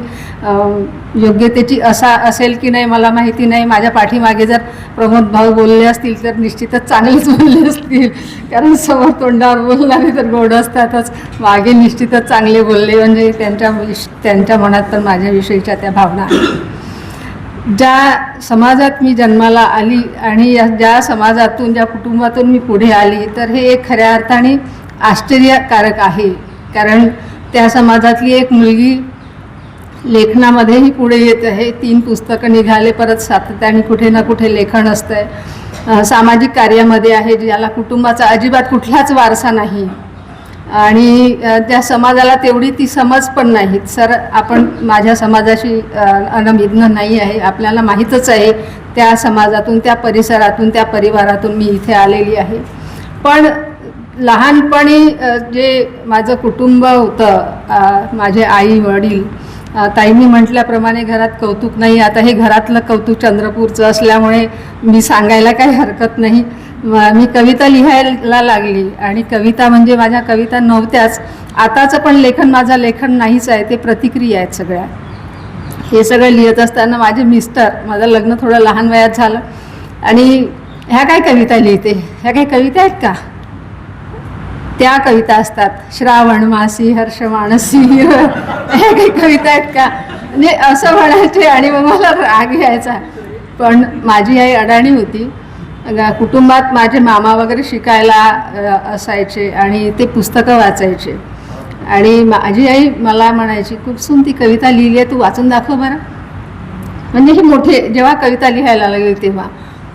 योग्यतेची असेल की नाही मला माहिती नाही. माझ्या पाठीमागे जर प्रमोद भाऊ बोलले असतील तर निश्चितच चांगलेच बोलले असतील, कारण समोर तोंडावर बोलणारे तर गोड असतातच. मागे निश्चितच चांगले बोलले, म्हणजे त्यांच्या मनात पण माझ्याविषयीच्या त्या भावना आहेत. ज्या समाजात मी जन्माला आली आणि ज्या समाजातून ज्या कुटुंबातून मी पुढे आली तर हे एक खऱ्या अर्थाने आश्चर्यकारक आहे. कारण त्या समाजातली एक मुलगी लेखनामध्येही पुढे येत आहे. 3 पुस्तकं निघाले, परत सातत्याने कुठे ना कुठे लेखन असतं आहे. सामाजिक कार्यामध्ये आहे ज्याला कुटुंबाचा अजिबात कुठलाच वारसा नाही. आणि त्या समाजाला तेवढी ती समज पण नाही. सर, आपण माझ्या समाजाशी अनभिज्ञ नाही आहे, आपल्याला माहीतच आहे त्या समाजातून, त्या परिसरातून, त्या परिवारातून मी इथे आलेली आहे. पण लहानपणी जे माझं कुटुंब होतं, माझे आई वडील, ताईंनी म्हटल्याप्रमाणे घरात कौतुक नाही. आता हे घरातलं कौतुक चंद्रपूरचं असल्यामुळे मी सांगायला काही हरकत नाही. मी कविता लिहायला लागली आणि कविता म्हणजे माझ्या कविता नव्हत्याच. आताचं पण लेखन माझं लेखन नाहीच आहे, ते प्रतिक्रिया आहेत सगळ्या. हे सगळं लिहित असताना माझे मिस्टर, माझं लग्न थोडं लहान वयात झालं आणि ह्या काय कविता लिहिते, ह्या काही कविता आहेत का, त्या कविता असतात, श्रावण मासी हर्ष मानसी, ह्या काही कविता आहेत का, म्हणजे असं म्हणायचे. आणि मग मला राग यायचा. पण माझी आई अडाणी होती. कुटुंबात माझे मामा वगैरे शिकायला असायचे आणि ते पुस्तकं वाचायचे. आणि माझी आई मला म्हणायची, खूपसून ती कविता लिहिली आहे, तू वाचून दाखव बरं. म्हणजे हे मोठे जेव्हा कविता लिहायला लागले तेव्हा.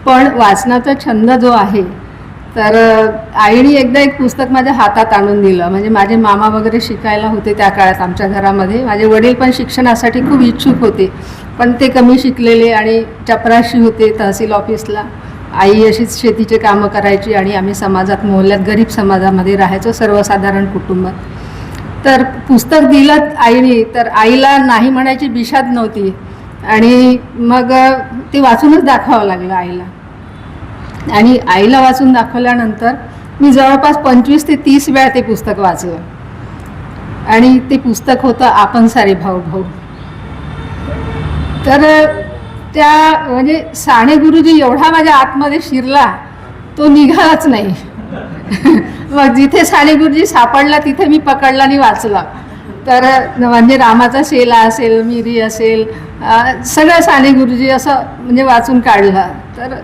पण वाचनाचा छंद जो आहे, तर आईने एकदा एक पुस्तक माझ्या हातात आणून दिलं. म्हणजे माझे मामा वगैरे शिकायला होते त्या काळात आमच्या घरामध्ये. माझे वडील पण शिक्षणासाठी खूप इच्छुक होते, पण ते कमी शिकलेले आणि चपराशी होते तहसील ऑफिसला. आई अशीच शेतीचे कामं करायची आणि आम्ही समाजात, मोहल्ल्यात, गरीब समाजामध्ये राहायचो, सर्वसाधारण कुटुंबात. तर पुस्तक दिलं आईने, तर आईला नाही म्हणायची बिशाद नव्हती. आणि मग ते वाचूनच दाखवावं लागलं आईला. आणि आईला वाचून दाखवल्यानंतर मी जवळपास 25 ते 30 वेळा ते पुस्तक वाचलं. आणि ते पुस्तक होतं आपण सारे भाऊ भाऊ. तर त्या म्हणजे साने गुरुजी एवढा माझ्या आतमध्ये शिरला, तो निघालाच नाही. मग जिथे साने गुरुजी सापडला तिथे मी पकडला आणि वाचला. तर म्हणजे रामाचा शेला असेल, मिरी असेल, सगळं साने गुरुजी असं म्हणजे वाचून काढलं. तर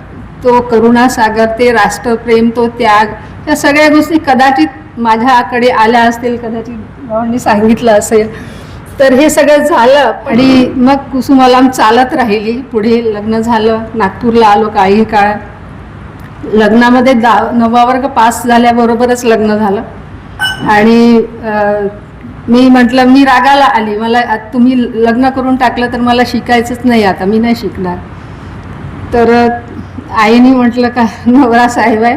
तो करुणासागर, ते राष्ट्रप्रेम, तो त्याग, त्या सगळ्या गोष्टी कदाचित माझ्याकडे आल्या असतील, कदाचित भावांनी सांगितलं असेल. तर हे सगळं झालं. आणि मग कुसुमालाम चालत राहिली. पुढे लग्न झालं, नागपूरला आलो काही काळ. लग्नामध्ये 9वा वर्ग पास झाल्याबरोबरच लग्न झालं. आणि मी म्हटलं, मी रागाला आली, मला तुम्ही लग्न करून टाकलं तर मला शिकायचंच नाही, आता मी नाही शिकणार. तर आईने म्हटलं, का नवरा साहेब आहे,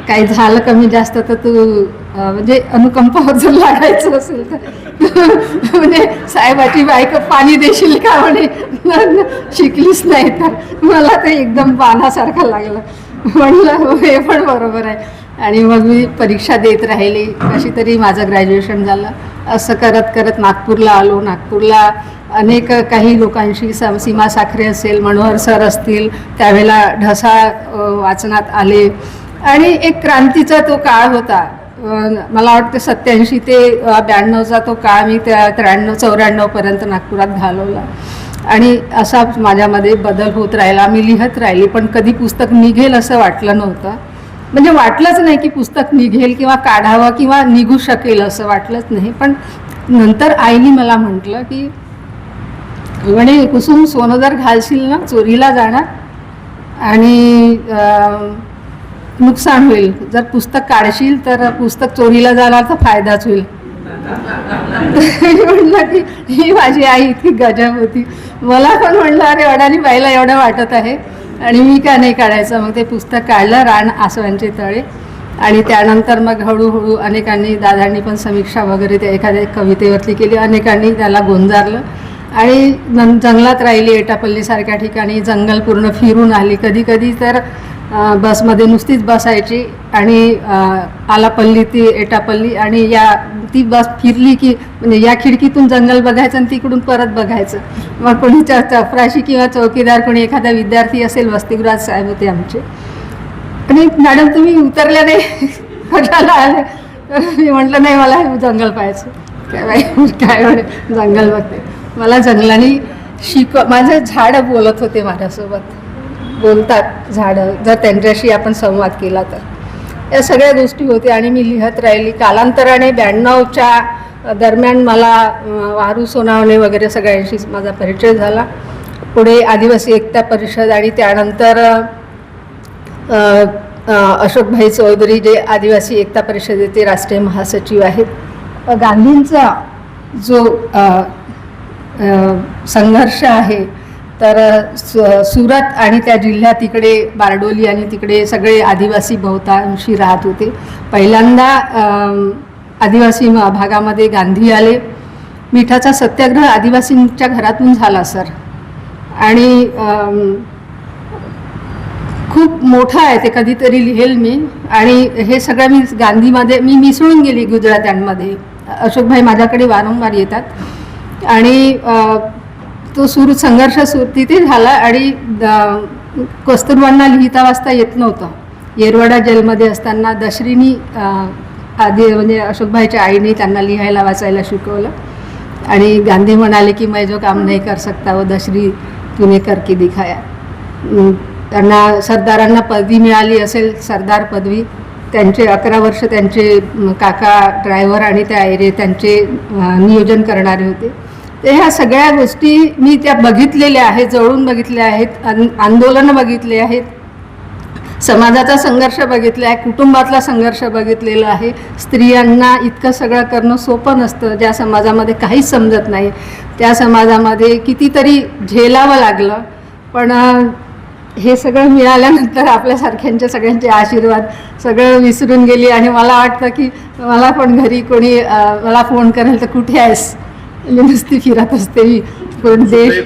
काही झालं कमी जास्त तर तू म्हणजे अनुकंपावर जर लागायचं असेल तर म्हणजे साहेबाची बायको पाणी देशील का म्हणे, शिकलीच नाही तर. मला ते एकदम बाणासारखं लागलं. म्हणलं हे पण बरोबर आहे. आणि मग मी परीक्षा देत राहिली, कशी तरी माझं ग्रॅज्युएशन झालं. असं करत करत नागपूरला आलो. नागपूरला अनेक काही लोकांशी सीमा साखरे असेल, मनोहर सर असतील, त्यावेळेला ढसाळ वाचनात आले. आणि एक क्रांतीचा तो काळ होता. मला वाटतं 87 ते 92चा तो काळ मी त्या 93-94पर्यंत नागपुरात घालवला. आणि असा माझ्यामध्ये बदल होत राहिला. मी लिहत राहिली, पण कधी पुस्तक निघेल असं वाटलं नव्हतं. म्हणजे वाटलंच नाही की पुस्तक निघेल किंवा काढावं किंवा निघू शकेल असं वाटलंच नाही. पण नंतर आईने मला म्हटलं की म्हणे, कुसुम, सोनं जर घालशील ना चोरीला जाणार आणि नुकसान होईल. जर पुस्तक काढशील तर पुस्तक चोरीला जाणार तर फायदाच होईल. म्हटलं की ही माझी आई इतकी गजब होती. मला पण म्हटलं, अरे अडाणी बाईला एवढं वाटत आहे आणि मी का नाही काढायचं. मग ते पुस्तक काढलं, रान आसवांचे तळे. आणि त्यानंतर मग हळूहळू अनेकांनी, दादांनी पण समीक्षा वगैरे त्या एखाद्या कवितेवरती केली, अनेकांनी त्याला गोंजारलं. आणि जंगलात राहिली, एटापल्लीसारख्या ठिकाणी जंगल पूर्ण फिरून आली. कधी कधी तर बसमध्ये नुसतीच बसायची आणि आलापल्ली ती एटापल्ली, आणि ती बस फिरली की म्हणजे या खिडकीतून जंगल बघायचं आणि तिकडून परत बघायचं. मग कोणी चपराशी किंवा चौकीदार, कोणी एखादा विद्यार्थी असेल, वसतिगृहात साहेब होते आमचे, आणि मॅडम तुम्ही उतरल्या नाही, कशाला आले? तर मी म्हटलं, नाही मला हे जंगल पाहायचं. काय बाई काय म्हणे, जंगल बघते. मला जंगलाने माझं झाडं बोलत होते माझ्यासोबत. बोलतात झाडं, जर त्यांच्याशी आपण संवाद केला तर. या सगळ्या गोष्टी होत्या आणि मी लिहत राहिली. कालांतराने 92च्या दरम्यान मला वारू सोनावणे वगैरे सगळ्यांशी माझा परिचय झाला. पुढे आदिवासी एकता परिषद आणि त्यानंतर अशोकभाई चौधरी जे आदिवासी एकता परिषदेचे राष्ट्रीय महासचिव आहेत. गांधींचा जो संघर्ष आहे तर सुरत आणि त्या जिल्ह्यात तिकडे बारडोली आणि तिकडे सगळे आदिवासी बहुतांशी राहत होते. पहिल्यांदा आदिवासी भागामध्ये गांधी आले. मिठाचा सत्याग्रह आदिवासींच्या घरातून झाला सर, आणि खूप मोठं आहे ते, कधीतरी लिहेल मी. आणि हे सगळं मी गांधीमध्ये मी मिसळून गेली गुजरात्यांमध्ये. अशोकभाई माझ्याकडे वारंवार येतात आणि तो संघर्ष तिथे झाला. आणि कस्तुरबांना लिहिता वाचता येत नव्हतं. येरवडा जेलमध्ये असताना दशरीनी आधी म्हणजे अशोकभाईच्या आईने त्यांना लिहायला वाचायला शिकवलं. आणि गांधी म्हणाले की मैं जो काम नहीं कर सकता वो दशरी तूने करके दिखाया. त्यांना सरदारांना पदवी मिळाली असेल, सरदार पदवी. त्यांचे 11 वर्ष त्यांचे काका ड्रायव्हर आणि त्या एरिया त्यांचे नियोजन करणारे होते. तर ह्या सगळ्या गोष्टी मी त्या बघितलेल्या आहेत, जवळून बघितल्या आहेत. आंदोलनं बघितले आहेत, समाजाचा संघर्ष बघितला आहे, कुटुंबातला संघर्ष बघितलेला आहे. स्त्रियांना इतकं सगळं करणं सोपं नसतं. ज्या समाजामध्ये काहीच समजत नाही त्या समाजामध्ये कितीतरी झेलावं लागलं. पण हे सगळं मिळाल्यानंतर आपल्यासारख्यांचे सगळ्यांचे आशीर्वाद सगळं विसरून गेली. आणि मला वाटतं की मला पण घरी कोणी मला फोन करेल तर कुठे आहेस, नुसती फिरत असते मी कोण देश.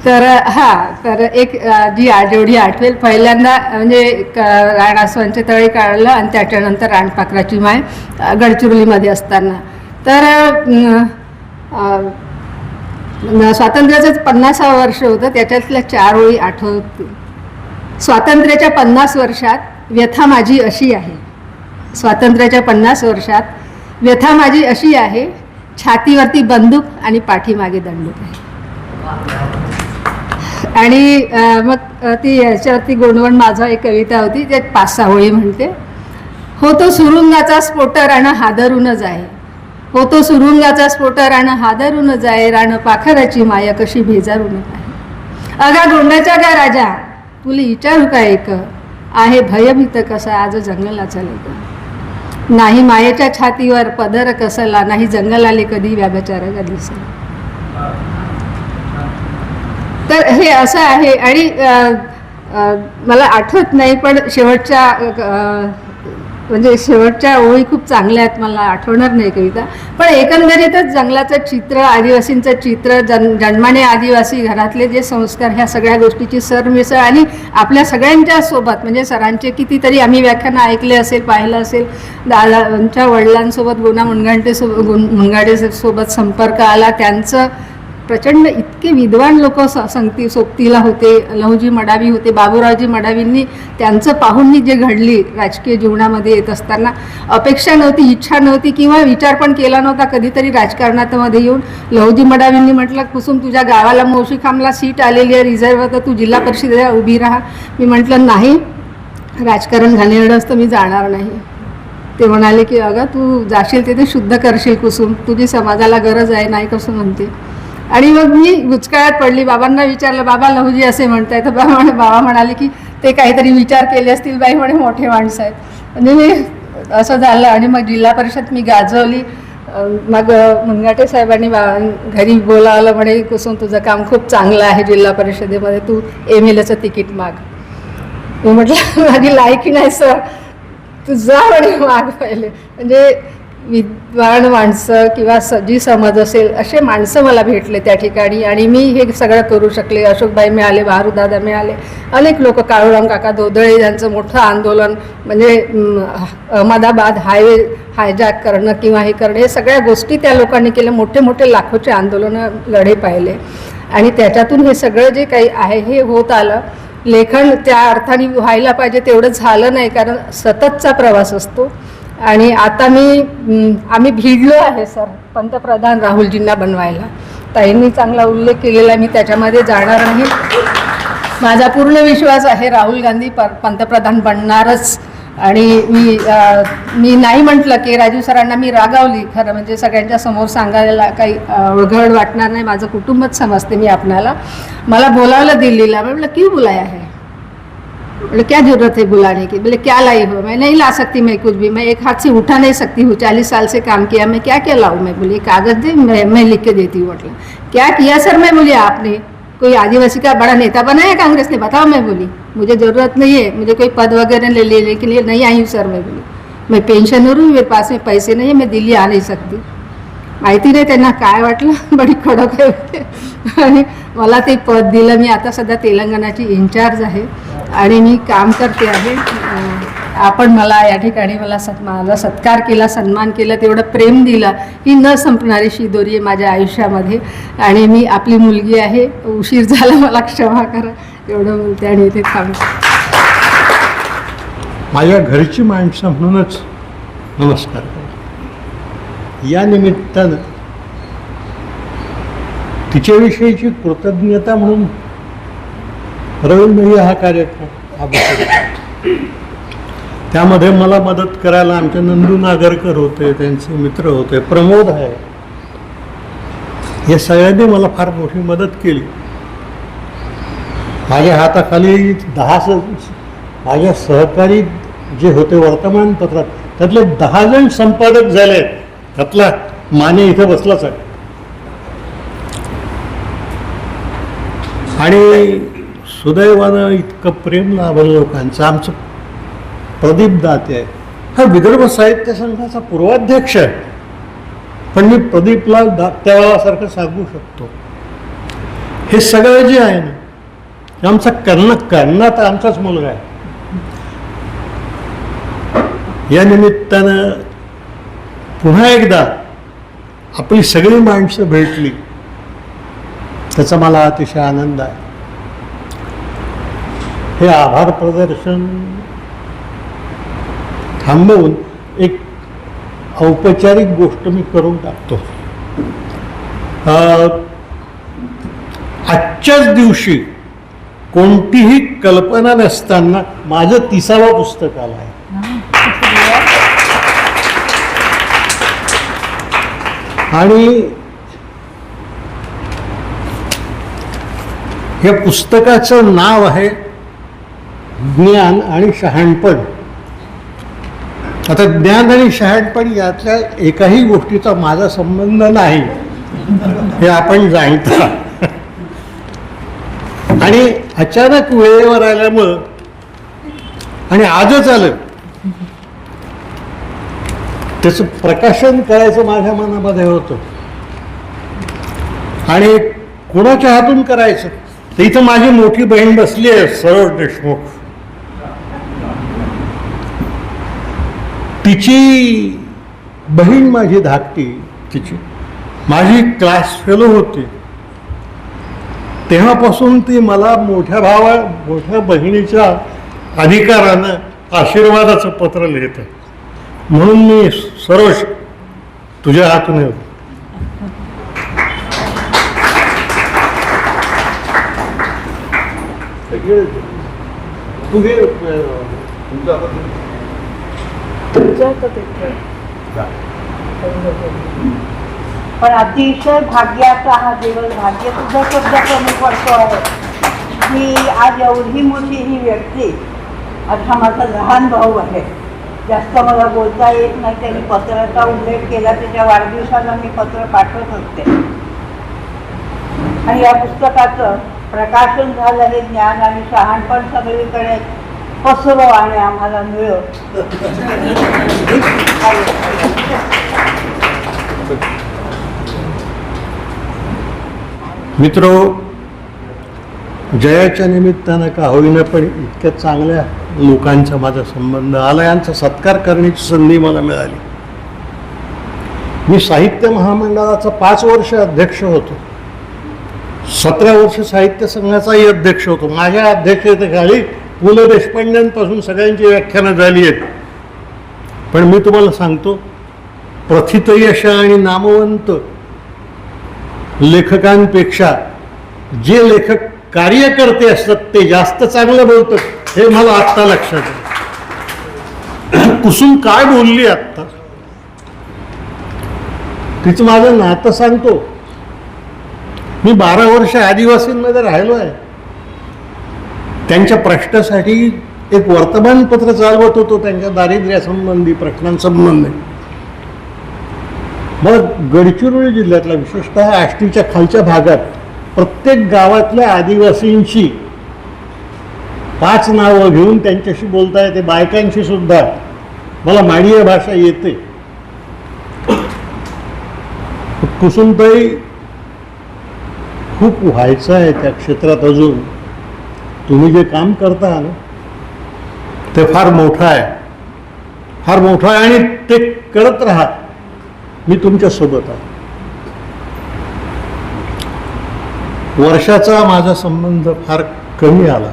तर तर एक जी जेवढी आठवेल, पहिल्यांदा म्हणजे राणास्वांचे तळे काढलं आणि त्याच्यानंतर राणपाखराची माय गडचिरोलीमध्ये असताना. तर स्वातंत्र्याचं 50वं वर्ष होतं, त्याच्यातल्या 4 ओळी आठवते. स्वातंत्र्याच्या 50 वर्षात व्यथा माझी अशी आहे. स्वातंत्र्याच्या 50 वर्षात व्यथा माझी अशी आहे, छातीवरती बंदूक आणि पाठीमागे दंडूक आहे. आणि मग ती याच्यावरती गोंडवण माझा एक कविता होती, त्यात 5-6 ओळी म्हणते. होतो सुरुंगाचा स्फोटर आणि हादरून जाय, होतो सुरुंगाचा स्फोटर आणि हादरून जाय, रान पाखराची माया कशी भेजारून पाय. अगा गोंडाच्या गा राजा तुला विचारू का एक, आहे भयभीत कसा आज जंगलाचा लेक. नाही मायेच्या छातीवर पदर कसला, नाही जंगलाले कधी व्याभचाराला दिसला. तर हे असं आहे. आणि मला आठवत नाही पण शेवटच्या ओळी खूप चांगल्या आहेत, मला आठवणार नाही कविता. पण एकंदरीतच जंगलाचं चित्र, आदिवासींचं चित्र, जन्माने आदिवासी घरातले जे संस्कार, ह्या सगळ्या गोष्टीची सरमिसळ. आणि आपल्या सगळ्यांच्या सोबत म्हणजे सरांचे कितीतरी आम्ही व्याख्यानं ऐकले असेल, पाहिलं असेल. दादांच्या वडिलांसोबत गोना मुनगाडेसोबत संपर्क आला. त्यांचं प्रचंड इतके विद्वान लोक सोबतीला होते. लहुजी मडावी होते, बाबूरावजी मडावींनी त्यांचं पाहून जे घडली राजकीय जीवनामध्ये येत असताना, अपेक्षा नव्हती, इच्छा नव्हती किंवा विचार पण केला नव्हता कधीतरी राजकारणामध्ये येऊन. लहुजी मडावींनी म्हटलं, कुसुम तुझ्या गावाला मौशिखामला सीट आलेली आहे रिझर्व्ह, तर तू जिल्हा परिषदेला उभी राहा. मी म्हटलं नाही, राजकारण घाणेरडं असतं, मी जाणार नाही. ते म्हणाले की अगं तू जाशील ते शुद्ध करशील कुसुम, तुझी समाजाला गरज आहे, नाही कसं म्हणते. आणि मग मी गुचकाळ्यात पडली. बाबांना विचारलं, बाबा लहुजी असे म्हणताय. तर बाबा म्हणाले की ते काहीतरी विचार केले असतील, बाई म्हणे मोठे माणसं आहेत. म्हणजे मी असं झालं. आणि मग जिल्हा परिषद मी गाजवली. मग मुनघाटे साहेबांनी घरी बोलावलं, म्हणे कुसुम तुझं काम खूप चांगलं आहे जिल्हा परिषदेमध्ये, तू MLAचं तिकीट माग. मी म्हटलं माझी लायकी नाही सर, तू जा म्हणे माग पहिले. म्हणजे विद्वान माणसं किंवा जी समज असेल असे माणसं मला भेटले त्या ठिकाणी. आणि मी हे सगळं करू शकले. अशोकभाई मिळाले, बहारूदादा मिळाले, अनेक लोक, काळूराम काका धोदळे यांचं मोठं आंदोलन, म्हणजे अहमदाबाद हायवे हायजॅक करणं किंवा हे करणं, हे सगळ्या गोष्टी त्या लोकांनी केल्या. मोठे मोठे लाखोचे आंदोलनं, लढे पाहिले. आणि त्याच्यातून हे सगळं जे काही आहे हे होत आलं. लेखन त्या अर्थाने व्हायला पाहिजे तेवढं झालं नाही, कारण सततचा प्रवास असतो. आणि आता आम्ही भिडलो आहे सर पंतप्रधान राहुलजींना बनवायला. ताईंनी चांगला उल्लेख केलेला, मी त्याच्यामध्ये जाणार नाही. माझा पूर्ण विश्वास आहे राहुल गांधी पंतप्रधान बनणारच. आणि मी नाही म्हटलं की राजू सरांना मी रागावली, खरं म्हणजे सगळ्यांच्या समोर सांगायला काही अवघड वाटणार नाही, माझं कुटुंबच समजते मी आपणाला. मला बोलावलं दिल्लीला, म्हटलं क्यों बुलाया है, बोले क्या जरूरत है बुलाने की, बोले क्या लाई हो, मैं नहीं ला सकती, मैं कुछ भी, मैं एक हाथ से उठा नहीं सकती हूँ, 40 साल से काम किया, मैं क्या क्या लाऊं, मैं बोली कागज दे, मैं लिख के देती हूँ। मतलब क्या किया सर, मैं बोली आपने कोई आदिवासी का बड़ा नेता बनाया कांग्रेस ने, बताओ। मैं बोली मुझे ज़रूरत नहीं है, मुझे कोई पद वगैरह लेने के लिए नहीं आई हूँ सर, मैं बोली मैं पेन्शनर हूँ, मेरे पास में पैसे नहीं है, मैं दिल्ली आ नाही सकती. माहिती नाही त्यांना काय वाटलं, बडी कडक आहे. आणि मला ते पद दिलं. मी आता सध्या तेलंगणाची इन्चार्ज आहे आणि मी काम करते आहे. आपण मला या ठिकाणी माझा सत्कार केला, सन्मान केला, तेवढं प्रेम दिला, ही न संपणारी शिदोरी आहे माझ्या आयुष्यामध्ये. आणि मी आपली मुलगी आहे, उशीर झाला, मला क्षमा करा, एवढं बोलते आणि इथे थांबते. माझ्या घरची माणसं म्हणूनच नमस्कार करा. या निमित्तानं तिच्याविषयीची कृतज्ञता म्हणून रवींद्र हा कार्यक्रम त्यामध्ये मला मदत करायला आमचे नंदू नागरकर होते, त्यांचे मित्र होते, प्रमोद आहे, हे सगळ्यांनी मला फार मोठी मदत केली. माझ्या हाताखाली 10 माझ्या सहकारी जे होते वर्तमानपत्रात, त्यातले 10 जण संपादक झाले. त्यातला माने इथे बसलाच आहे. आणि सुदैवानं इतकं प्रेम लाभलं लोकांचं. आमचं प्रदीप दाते आहे, हा विदर्भ साहित्य संघाचा पूर्वाध्यक्ष आहे, पण मी प्रदीपला दात्यासारखं सांगू शकतो. हे सगळं जे आहे ना, हे आमचा कर्णात आमचाच मुलगा आहे. या निमित्तानं पुन्हा एकदा आपली सगळी माणसं भेटली, त्याचा मला अतिशय आनंद आहे. हे आभार प्रदर्शन थांबवून एक औपचारिक गोष्ट मी करून टाकतो. आजच्याच दिवशी कोणतीही कल्पना नसताना माझं 30वं पुस्तक आलं आहे. आणि या पुस्तकाचं नाव आहे ज्ञान आणि शहाणपण. आता ज्ञान आणि शहाणपण यातल्या एकाही गोष्टीचा माझा संबंध नाही, हे आपण जाणता. आणि अचानक वेळेवर आल्यामुळं आणि आजच आलं, त्याचं प्रकाशन करायचं माझ्या मनामध्ये होतं. आणि कोणाच्या हातून करायचं, तर इथं माझी मोठी बहीण बसली आहे, सरोज देशमुख. तिची बहीण माझी धाकटी, तिची माझी क्लास फेलो होती. तेव्हापासून ती मला मोठ्या बहिणीच्या अधिकारानं आशीर्वादाचं पत्र लिहितं. म्हणून मी सरोज तुझ्या हातून येतो. पण अतिशय भाग्याचा हा दिवस, भाग्य सुद्धा शब्द कमी पडतो आहे की आज एवढी मोठी ही व्यक्ती, असा माझा लहान भाऊ आहे, जास्त मला बोलता येत नाही, त्यांनी पत्राचा उल्लेख केला, त्याच्या वाढदिवसाला मी पत्र पाठवत असते. आणि या पुस्तकाचं प्रकाशन झालं, हे ज्ञान आणि शहाणपण सगळीकडे पसरो आणि आम्हाला मिळो. मित्रो, जयाच्या निमित्तानं का होईना पण इतक्या चांगल्या लोकांचा माझा संबंध आला, यांचा सत्कार करण्याची संधी मला मिळाली. मी साहित्य महामंडळाचा 5 वर्ष अध्यक्ष होतो, 17 वर्ष साहित्य संघाचाही अध्यक्ष होतो. माझ्या अध्यक्षतेखाली पु ल देशपांड्यांपासून सगळ्यांची व्याख्यानं झाली आहेत. पण मी तुम्हाला सांगतो, प्रथितयश आणि नामवंत लेखकांपेक्षा जे लेखक कार्यकर्ते असतात ते जास्त चांगलं बोलतात, हे मला आत्ता लक्षात आहे. कुसुम काय बोलली आत्ता, तिचं माझं नातं सांगतो. मी 12 वर्ष आदिवासींमध्ये राहिलो आहे. त्यांच्या प्रश्नासाठी एक वर्तमानपत्र चालवत होतो त्यांच्या दारिद्र्यासंबंधी प्रश्नांसंबंधी. मग गडचिरोली जिल्ह्यातल्या विशेषतः आष्टीच्या खालच्या भागात प्रत्येक गावातल्या आदिवासींची 5 नावं घेऊन त्यांच्याशी बोलता येते, बायकांशी सुद्धा. मला माडीय भाषा येते. कुसुमताई, खूप व्हायचं आहे त्या क्षेत्रात अजून. तुम्ही जे काम करता ना ते फार मोठं आहे, फार मोठं आहे आणि ते करत राहा. मी तुमच्या सोबत आहे. वर्षाचा माझा संबंध फार कमी आला.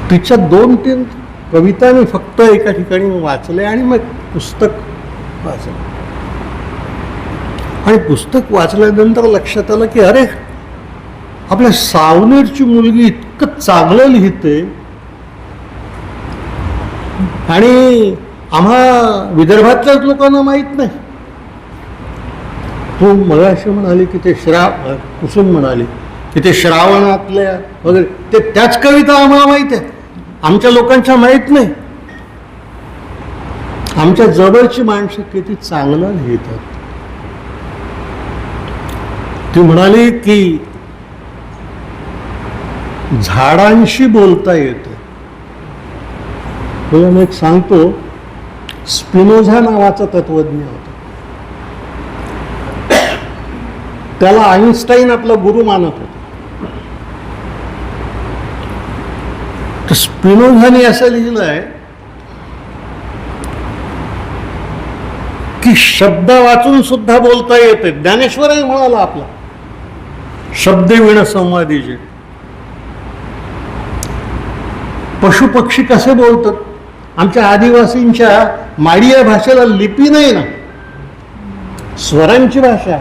तिच्या 2-3 कविता मी फक्त एका ठिकाणी वाचले आणि मग पुस्तक वाचलं. आणि पुस्तक वाचल्यानंतर लक्षात आलं की अरे, आपल्या सावनेरची मुलगी इतकं चांगलं लिहिते आणि आम्हा विदर्भातल्याच लोकांना माहीत नाही. तू मगाशी म्हणाली की ते कुसुम म्हणाली की ते श्रावणातल्या वगैरे ते त्याच कविता आम्हाला माहीत आहे, आमच्या लोकांच्या माहीत नाही. आमच्या जवळची माणसं किती चांगलं लिहितात. ती म्हणाली की झाडांशी बोलता येतं. तुला मी एक सांगतो, स्पिनोझा नावाचा तत्वज्ञ होता. त्याला आईन्स्टाईन आपला गुरु मानत होता. तर स्पिनोझाने असं लिहिलंय की शब्द वाचून सुद्धा बोलता येते. ज्ञानेश्वरही म्हणाला आपला शब्द विण संवादीचे. पशु पक्षी कसे बोलतात? आमच्या आदिवासींच्या माडीया भाषेला लिपी नाही ना, स्वरांची भाषा.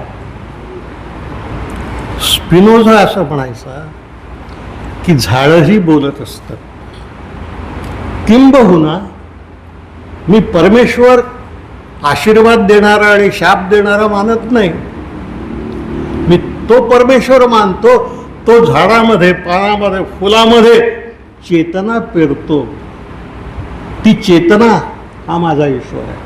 स्पिनोझा असं म्हणायचा की झाडही बोलत असतात. किंबहुना मी परमेश्वर आशीर्वाद देणारा आणि शाप देणारा मानत नाही. मी तो परमेश्वर मानतो, तो झाडामध्ये, पानामध्ये, फुलामध्ये चेतना पेरतो. ती चेतना हा माझा ईश्वर आहे.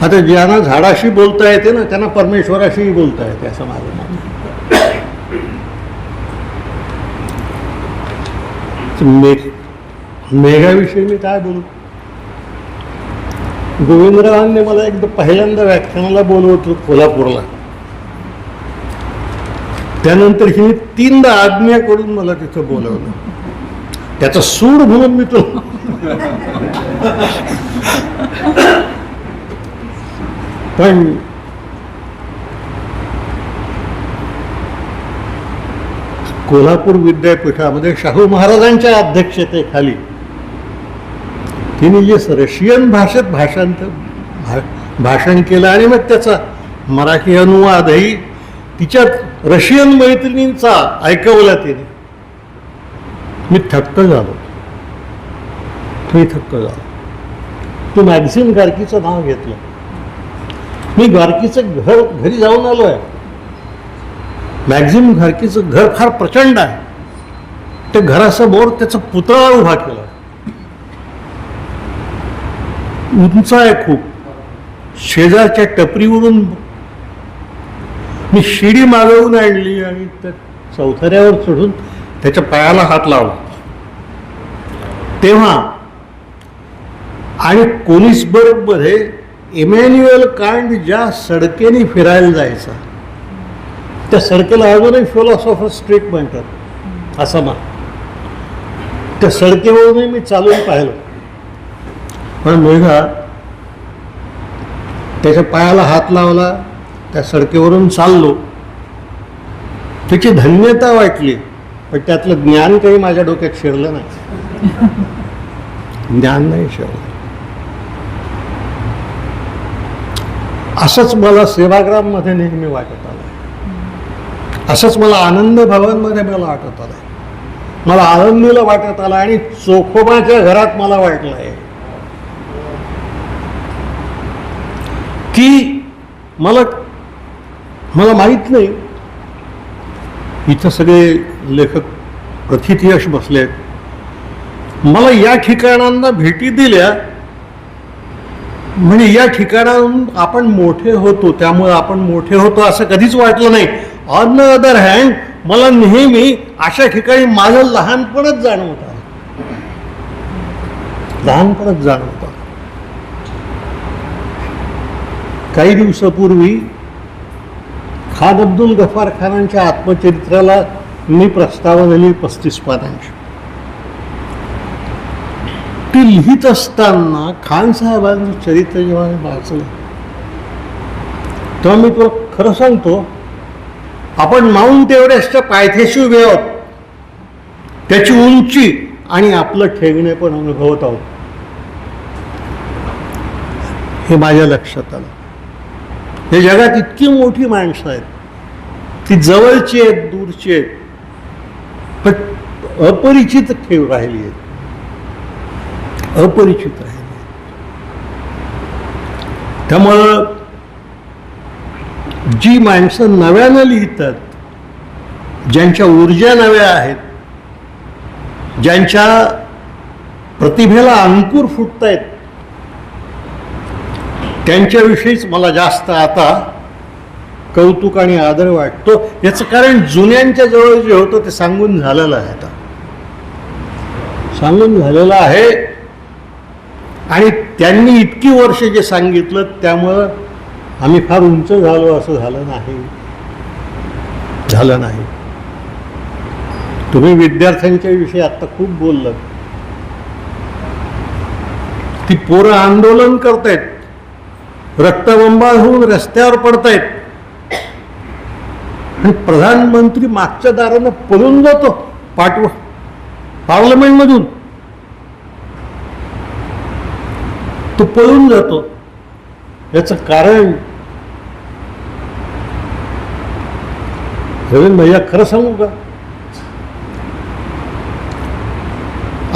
आता ज्यांना झाडाशी बोलता येते ना त्यांना परमेश्वराशीही बोलता येते असं माझं मत. मेघाविषयी मी काय बोलू? गोविंदरावांनी मला एकदा पहिल्यांदा व्याख्यानाला बोलवतो कोल्हापूरला. त्यानंतर हिने 3दा आज्ञा करून मला तिथं बोलवलं. त्याचा सूड म्हणून मी तो पण कोल्हापूर विद्यापीठामध्ये शाहू महाराजांच्या अध्यक्षतेखाली तिने जे रशियन भाषेत भाषण केलं आणि मग त्याचा मराठी अनुवादही तिच्यात रशियन मैत्रिणींचा ऐकवला तिने. मी थक्क झालो. तू मॅगझिन गार्कीचं नाव घेतलं. मी गार्कीचं घरी जाऊन आलो आहे. मॅगझिन गार्कीचं घर फार प्रचंड आहे. त्या घरासमोर त्याचा पुतळा उभा केला. उंच आहे खूप. शेजारच्या टपरीवरून मी शिडी मागवून आणली आणि त्या चौथऱ्यावर चढून त्याच्या पायाला हात लावला. तेव्हा आणि कोनिसबर्गमध्ये इमॅन्युएल कांट ज्या सडकेने फिरायला जायचा त्या सडकेला अजूनही फिलॉसॉफर स्ट्रीट म्हणतात असं मा. त्या सडकेवरूनही मी चालून पाहिलं. पण मेघा त्याच्या पायाला हात लावला, त्या सडकेवरून चाललो. त्याची धन्यता वाटली. पण त्यातलं ज्ञान काही माझ्या डोक्यात शिरलं नाही. ज्ञान नाही शिरलं. असंच मला सेवाग्राममध्ये नेहमी वाटत आलं. असंच मला आनंद भवनमध्ये मला वाटत आलं. मला आनंदीला वाटत आलं आणि चोखोबाच्या घरात मला वाटलं आहे की मला माहीत नाही इथं सगळे लेखक प्रथितयश बसलेत, मला या ठिकाणांना भेटी दिल्या म्हणजे या ठिकाणाहून आपण मोठे होतो, त्यामुळे आपण मोठे होतो असं कधीच वाटलं नाही. ऑन द अदर हँड मला नेहमी अशा ठिकाणी माझं लहानपणच जाणवतं, लहानपणच जाणवतं. काही दिवसापूर्वी खान अब्दुल गफार खानांच्या आत्मचरित्राला मी प्रस्तावना दिली 35 पानांची. ती लिहित असताना खान साहेबांचं चरित्र जेव्हा मी वाचलं तेव्हा मी तुला खरं सांगतो, आपण माउंट एव्हरेस्टच्या पायथ्याशी उभे आहोत, त्याची उंची आणि आपलं ठेवणे पण अनुभवत आहोत हे माझ्या लक्षात आलं. हे जगात इतकी मोठी माणसं आहेत, ती जवळची आहेत, दूरची आहेत, पण अपरिचित ठेव राहिली आहेत, अपरिचित राहिली. त्यामुळं जी माणसं नव्यानं लिहितात, ज्यांच्या ऊर्जा नव्या आहेत, ज्यांच्या प्रतिभेला अंकुर फुटतायत, त्यांच्याविषयीच मला जास्त आता कौतुक आणि आदर वाटतो. याचं कारण जुन्यांच्या जवळ जे होतं ते सांगून झालेलं आहे, आता सांगून झालेलं आहे. आणि त्यांनी इतकी वर्ष जे सांगितलं त्यामुळं आम्ही फार उंच झालो असं झालं नाही. तुम्ही विद्यार्थ्यांच्या विषयी आता खूप बोललात. ती पोरं आंदोलन करतायत, रक्तबंबाळ होऊन रस्त्यावर पडतायत, आणि प्रधानमंत्री मागच्या दारानं पळून जातो पार्लमेंटमधून. तो पळून जातो. याचं कारण रवींद्र भैया खरं सांगू का,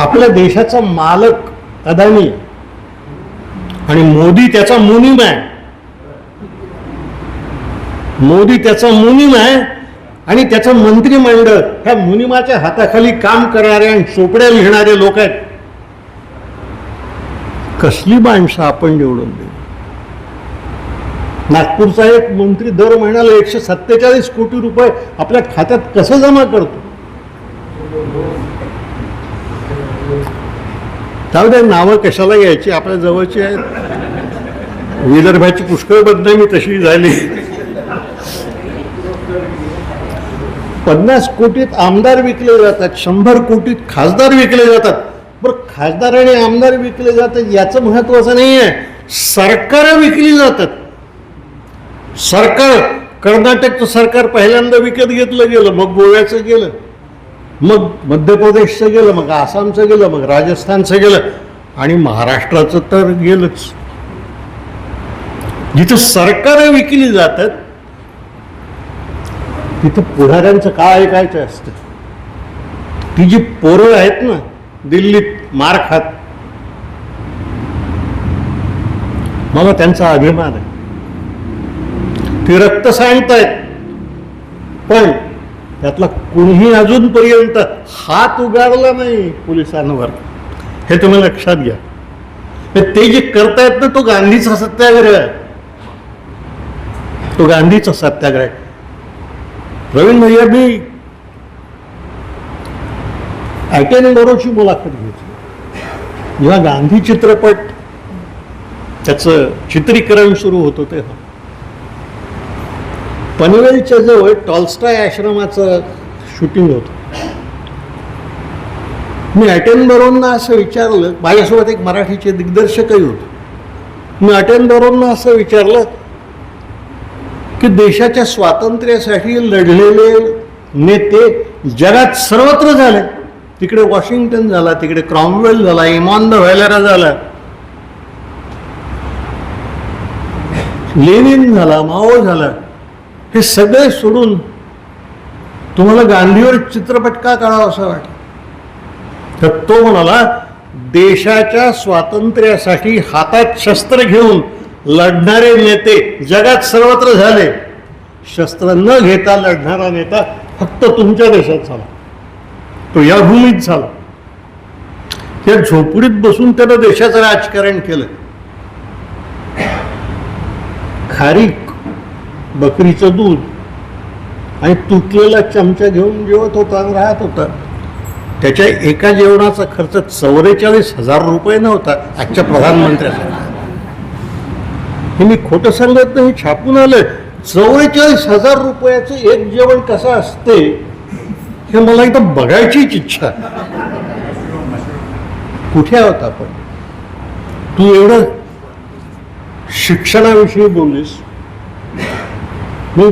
आपल्या देशाचा मालक अदानी आणि मोदी त्याचा मुनीम आहे. मोदी त्याचा मुनीम आहे आणि त्याचं मंत्रिमंडळ ह्या मुनिमाच्या हाताखाली काम करणारे आणि चोपड्या लिहिणारे लोक आहेत. कसली माणसं आपण निवडून दिली. नागपूरचा एक मंत्री दर महिन्याला 147 कोटी रुपये आपल्या खात्यात कसं जमा करतो. त्यामुळे नावं कशाला घ्यायची, आपल्या जवळची आहेत. विदर्भाची पुष्कळ बदनामी तशी झाली. 50 कोटीत आमदार विकले जातात, 100 कोटीत खासदार विकले जातात. बरं, खासदार आणि आमदार विकले जातात याचं महत्वाचं नाही आहे, सरकार विकली जातात. सरकार, कर्नाटकचं सरकार पहिल्यांदा विकत घेतलं गेलं, मग गोव्याचं गेलं, मग मध्य प्रदेशचं गेलं, मग आसामचं गेलं, मग राजस्थानचं गेलं, आणि महाराष्ट्राचं तर गेलंच. जिथं सरकार विकली जातात तिथं पुढाऱ्यांचं काय ऐकायचं असतं. ती जी पोरं आहेत ना दिल्लीत मार खात, मला त्यांचा अभिमान आहे. ते रक्त सांडतायत, पण त्यातला कुणीही अजूनपर्यंत हात उगारला नाही पोलिसांवर. हे तुम्ही लक्षात घ्या. ते जे करतायत ना तो गांधीचा सत्याग्रह आहे, तो गांधीचा सत्याग्रह आहे. रवींद्र भैया, मी ॲटेनबरोची मुलाखत घेतली जेव्हा गांधी चित्रपट त्याचं चित्रीकरण सुरू होतं तेव्हा. पनवेलच्या जवळ टॉल्स्टॉय आश्रमाचं शूटिंग होतं. मी ॲटेनबरोंना असं विचारलं, माझ्यासोबत एक मराठीचे दिग्दर्शकही होते. मी ॲटेनबरोंना असं विचारलं की देशाच्या स्वातंत्र्यासाठी लढलेले नेते जगात सर्वत्र झाले. तिकडे वॉशिंग्टन झाला, तिकडे क्रॉमवेल झाला, इमॉन द व्हॅलेरा झाला, लेनिन झाला, माओ झाला. हे सगळे सोडून तुम्हाला गांधीवर चित्रपट का काढावा असं वाटतं. तर तो म्हणाला, देशाच्या स्वातंत्र्यासाठी हातात शस्त्र घेऊन लढणारे नेते जगात सर्वत्र झाले. शस्त्र न घेता लढणारा नेता फक्त तुमच्या देशात झाला. तो या भूमीत झाला. त्या झोपडीत बसून त्यानं देशाचं राजकारण केलं. खारीक, बकरीचं दूध आणि तुटलेला चमचा घेऊन जेवत होता आणि राहत होता. त्याच्या एका जेवणाचा खर्च 44,000 रुपये नव्हता आजच्या प्रधानमंत्र्यासाठी. हे मी खोटं सांगत नाही, छापून आलं. 44,000 रुपयाचं एक जेवण कसं असते हे मला इथं बघायचीच इच्छा. कुठे आहोत आपण? तू एवढं शिक्षणाविषयी बोललीस. मी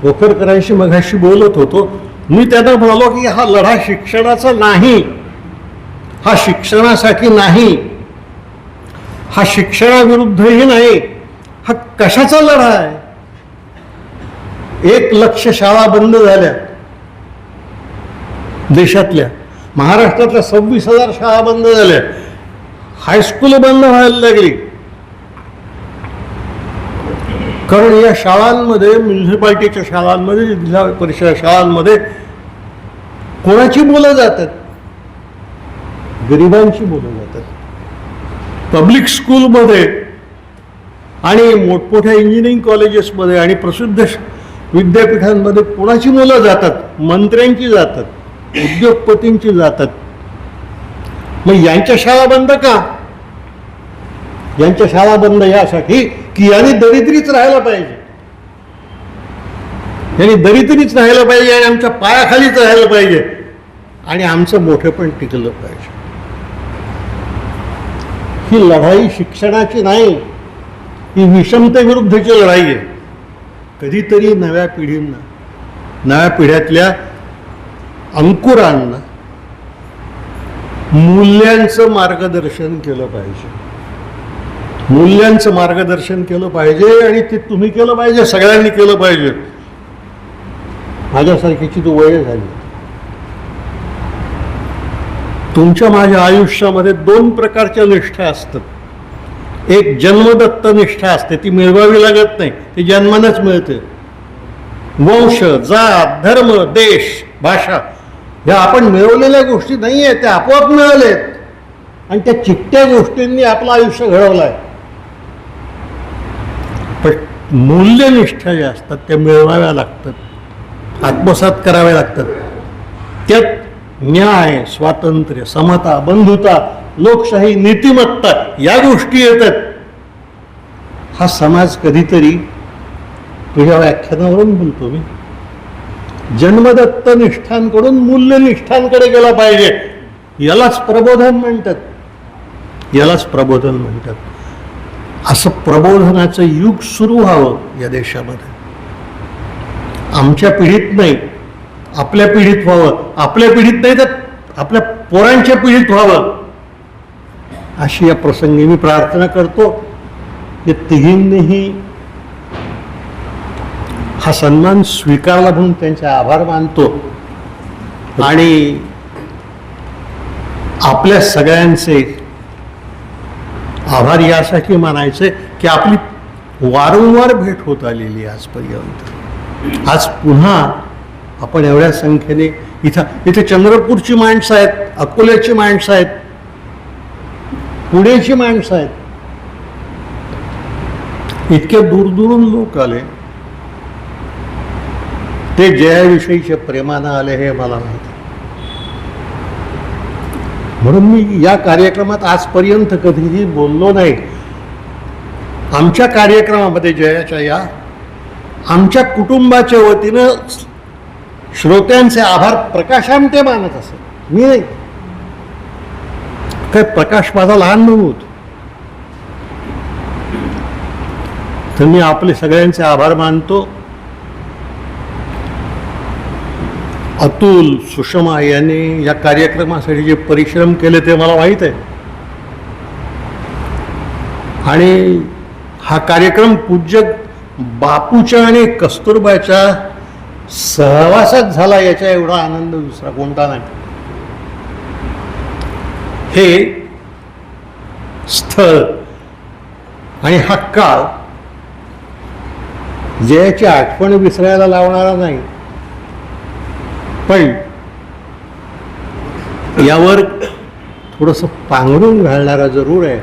भोकरकरांशी मघाशी बोलत होतो. मी त्यांना म्हणालो की हा लढा शिक्षणाचा नाही, हा शिक्षणासाठी नाही, हा शिक्षणाविरुद्धही नाही, हा कशाचा लढा आहे? 1,00,000 शाळा बंद झाल्या देशातल्या. महाराष्ट्रातल्या 26,000 शाळा बंद झाल्या. हायस्कूल बंद व्हायला लागली. कारण या शाळांमध्ये, म्युन्सिपाल्टीच्या शाळांमध्ये, जिल्हा परिषद शाळांमध्ये कोणाची मुलं जातात? गरिबांची मुलं जातात. पब्लिक स्कूलमध्ये आणि मोठमोठ्या इंजिनिअरिंग कॉलेजेसमध्ये आणि प्रसिद्ध विद्यापीठांमध्ये कोणाची मुलं जातात? मंत्र्यांची जातात, उद्योगपतींची जातात. मग यांच्या शाळा बंद का? यांच्या शाळा बंद यासाठी की यांनी दरिद्रीच राहायला पाहिजे, यांनी दरिद्रीच राहायला पाहिजे आणि आमच्या पायाखालीच राहायला पाहिजे आणि आमचं मोठेपण टिकलं पाहिजे. ही लढाई शिक्षणाची नाही, ही विषमतेविरुद्धची लढाई आहे. कधीतरी नव्या पिढींना, नव्या पिढ्यातल्या अंकुरांना मूल्यांचं मार्गदर्शन केलं पाहिजे. मूल्यांचं मार्गदर्शन केलं पाहिजे आणि ते तुम्ही केलं पाहिजे, सगळ्यांनी केलं पाहिजे. माझ्यासारखीची तू वय झाली. तुमच्या माझ्या आयुष्यामध्ये 2 प्रकारच्या निष्ठा असतात. एक जन्मदत्त निष्ठा असते, ती मिळवावी लागत नाही, ती जन्मानंच मिळते. वंश, जात, धर्म, देश, भाषा ह्या आपण मिळवलेल्या गोष्टी नाही आहेत, त्या आपोआप मिळाल्यात आणि त्या चिकट्या गोष्टींनी आपलं आयुष्य घडवलं आहे. पण मूल्यनिष्ठा ज्या असतात त्या मिळवाव्या लागतात, आत्मसात कराव्या लागतात. त्यात न्याय, स्वातंत्र्य, समता, बंधुता, लोकशाही, नीतिमत्ता या गोष्टी येतात. हा समाज कधीतरी, तुझ्या व्याख्यानावरून बोलतो मी, जन्मदत्त निष्ठांकडून मूल्यनिष्ठांकडे गेला पाहिजे. यालाच प्रबोधन म्हणतात, यालाच प्रबोधन म्हणतात. असं प्रबोधनाचं युग सुरू व्हावं या देशामध्ये. आमच्या पिढीत नाही, आपल्या पिढीत व्हावं. आपल्या पिढीत नाही तर आपल्या पोरांच्या पिढीत व्हावं, अशी या प्रसंगी मी प्रार्थना करतो. या तिघींनीही हा सन्मान स्वीकारला म्हणून त्यांचे आभार मानतो आणि आपल्या सगळ्यांचे आभार यासाठी मानायचे की आपली वारंवार भेट होत आलेली आजपर्यंत. आज पुन्हा आपण एवढ्या संख्येने इथे चंद्रपूरची माणसं आहेत, अकोल्याची माणसं आहेत, पुण्याची माणसं आहेत, इतक्या दूरदूरून लोक आले. ते जयाविषयीच्या प्रेमानं आले हे मला माहिती. म्हणून मी या कार्यक्रमात आजपर्यंत कधीही बोललो नाही. आमच्या कार्यक्रमामध्ये जयाच्या या आमच्या कुटुंबाच्या वतीनं श्रोत्यांचे आभार प्रकाश आमटे मानत असत, मी नाही. काय प्रकाश माझा लहान भाऊ होतो, तर मी आपले सगळ्यांचे आभार मानतो. अतुल, सुषमा यांनी या कार्यक्रमासाठी जे परिश्रम केले ते मला माहीत आहे आणि हा कार्यक्रम पूज्य बापूच्या आणि कस्तुरबाच्या सहवासात झाला याच्या एवढा आनंद दुसरा कोणता नाही. हे स्थळ आणि हा काळ जयाची आठवण विसरायला लावणारा नाही, पण यावर थोडंसं पांघरून घालणारा जरूर आहे,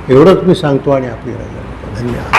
एवढंच मी सांगतो आणि आपली रजा घेतो. धन्यवाद.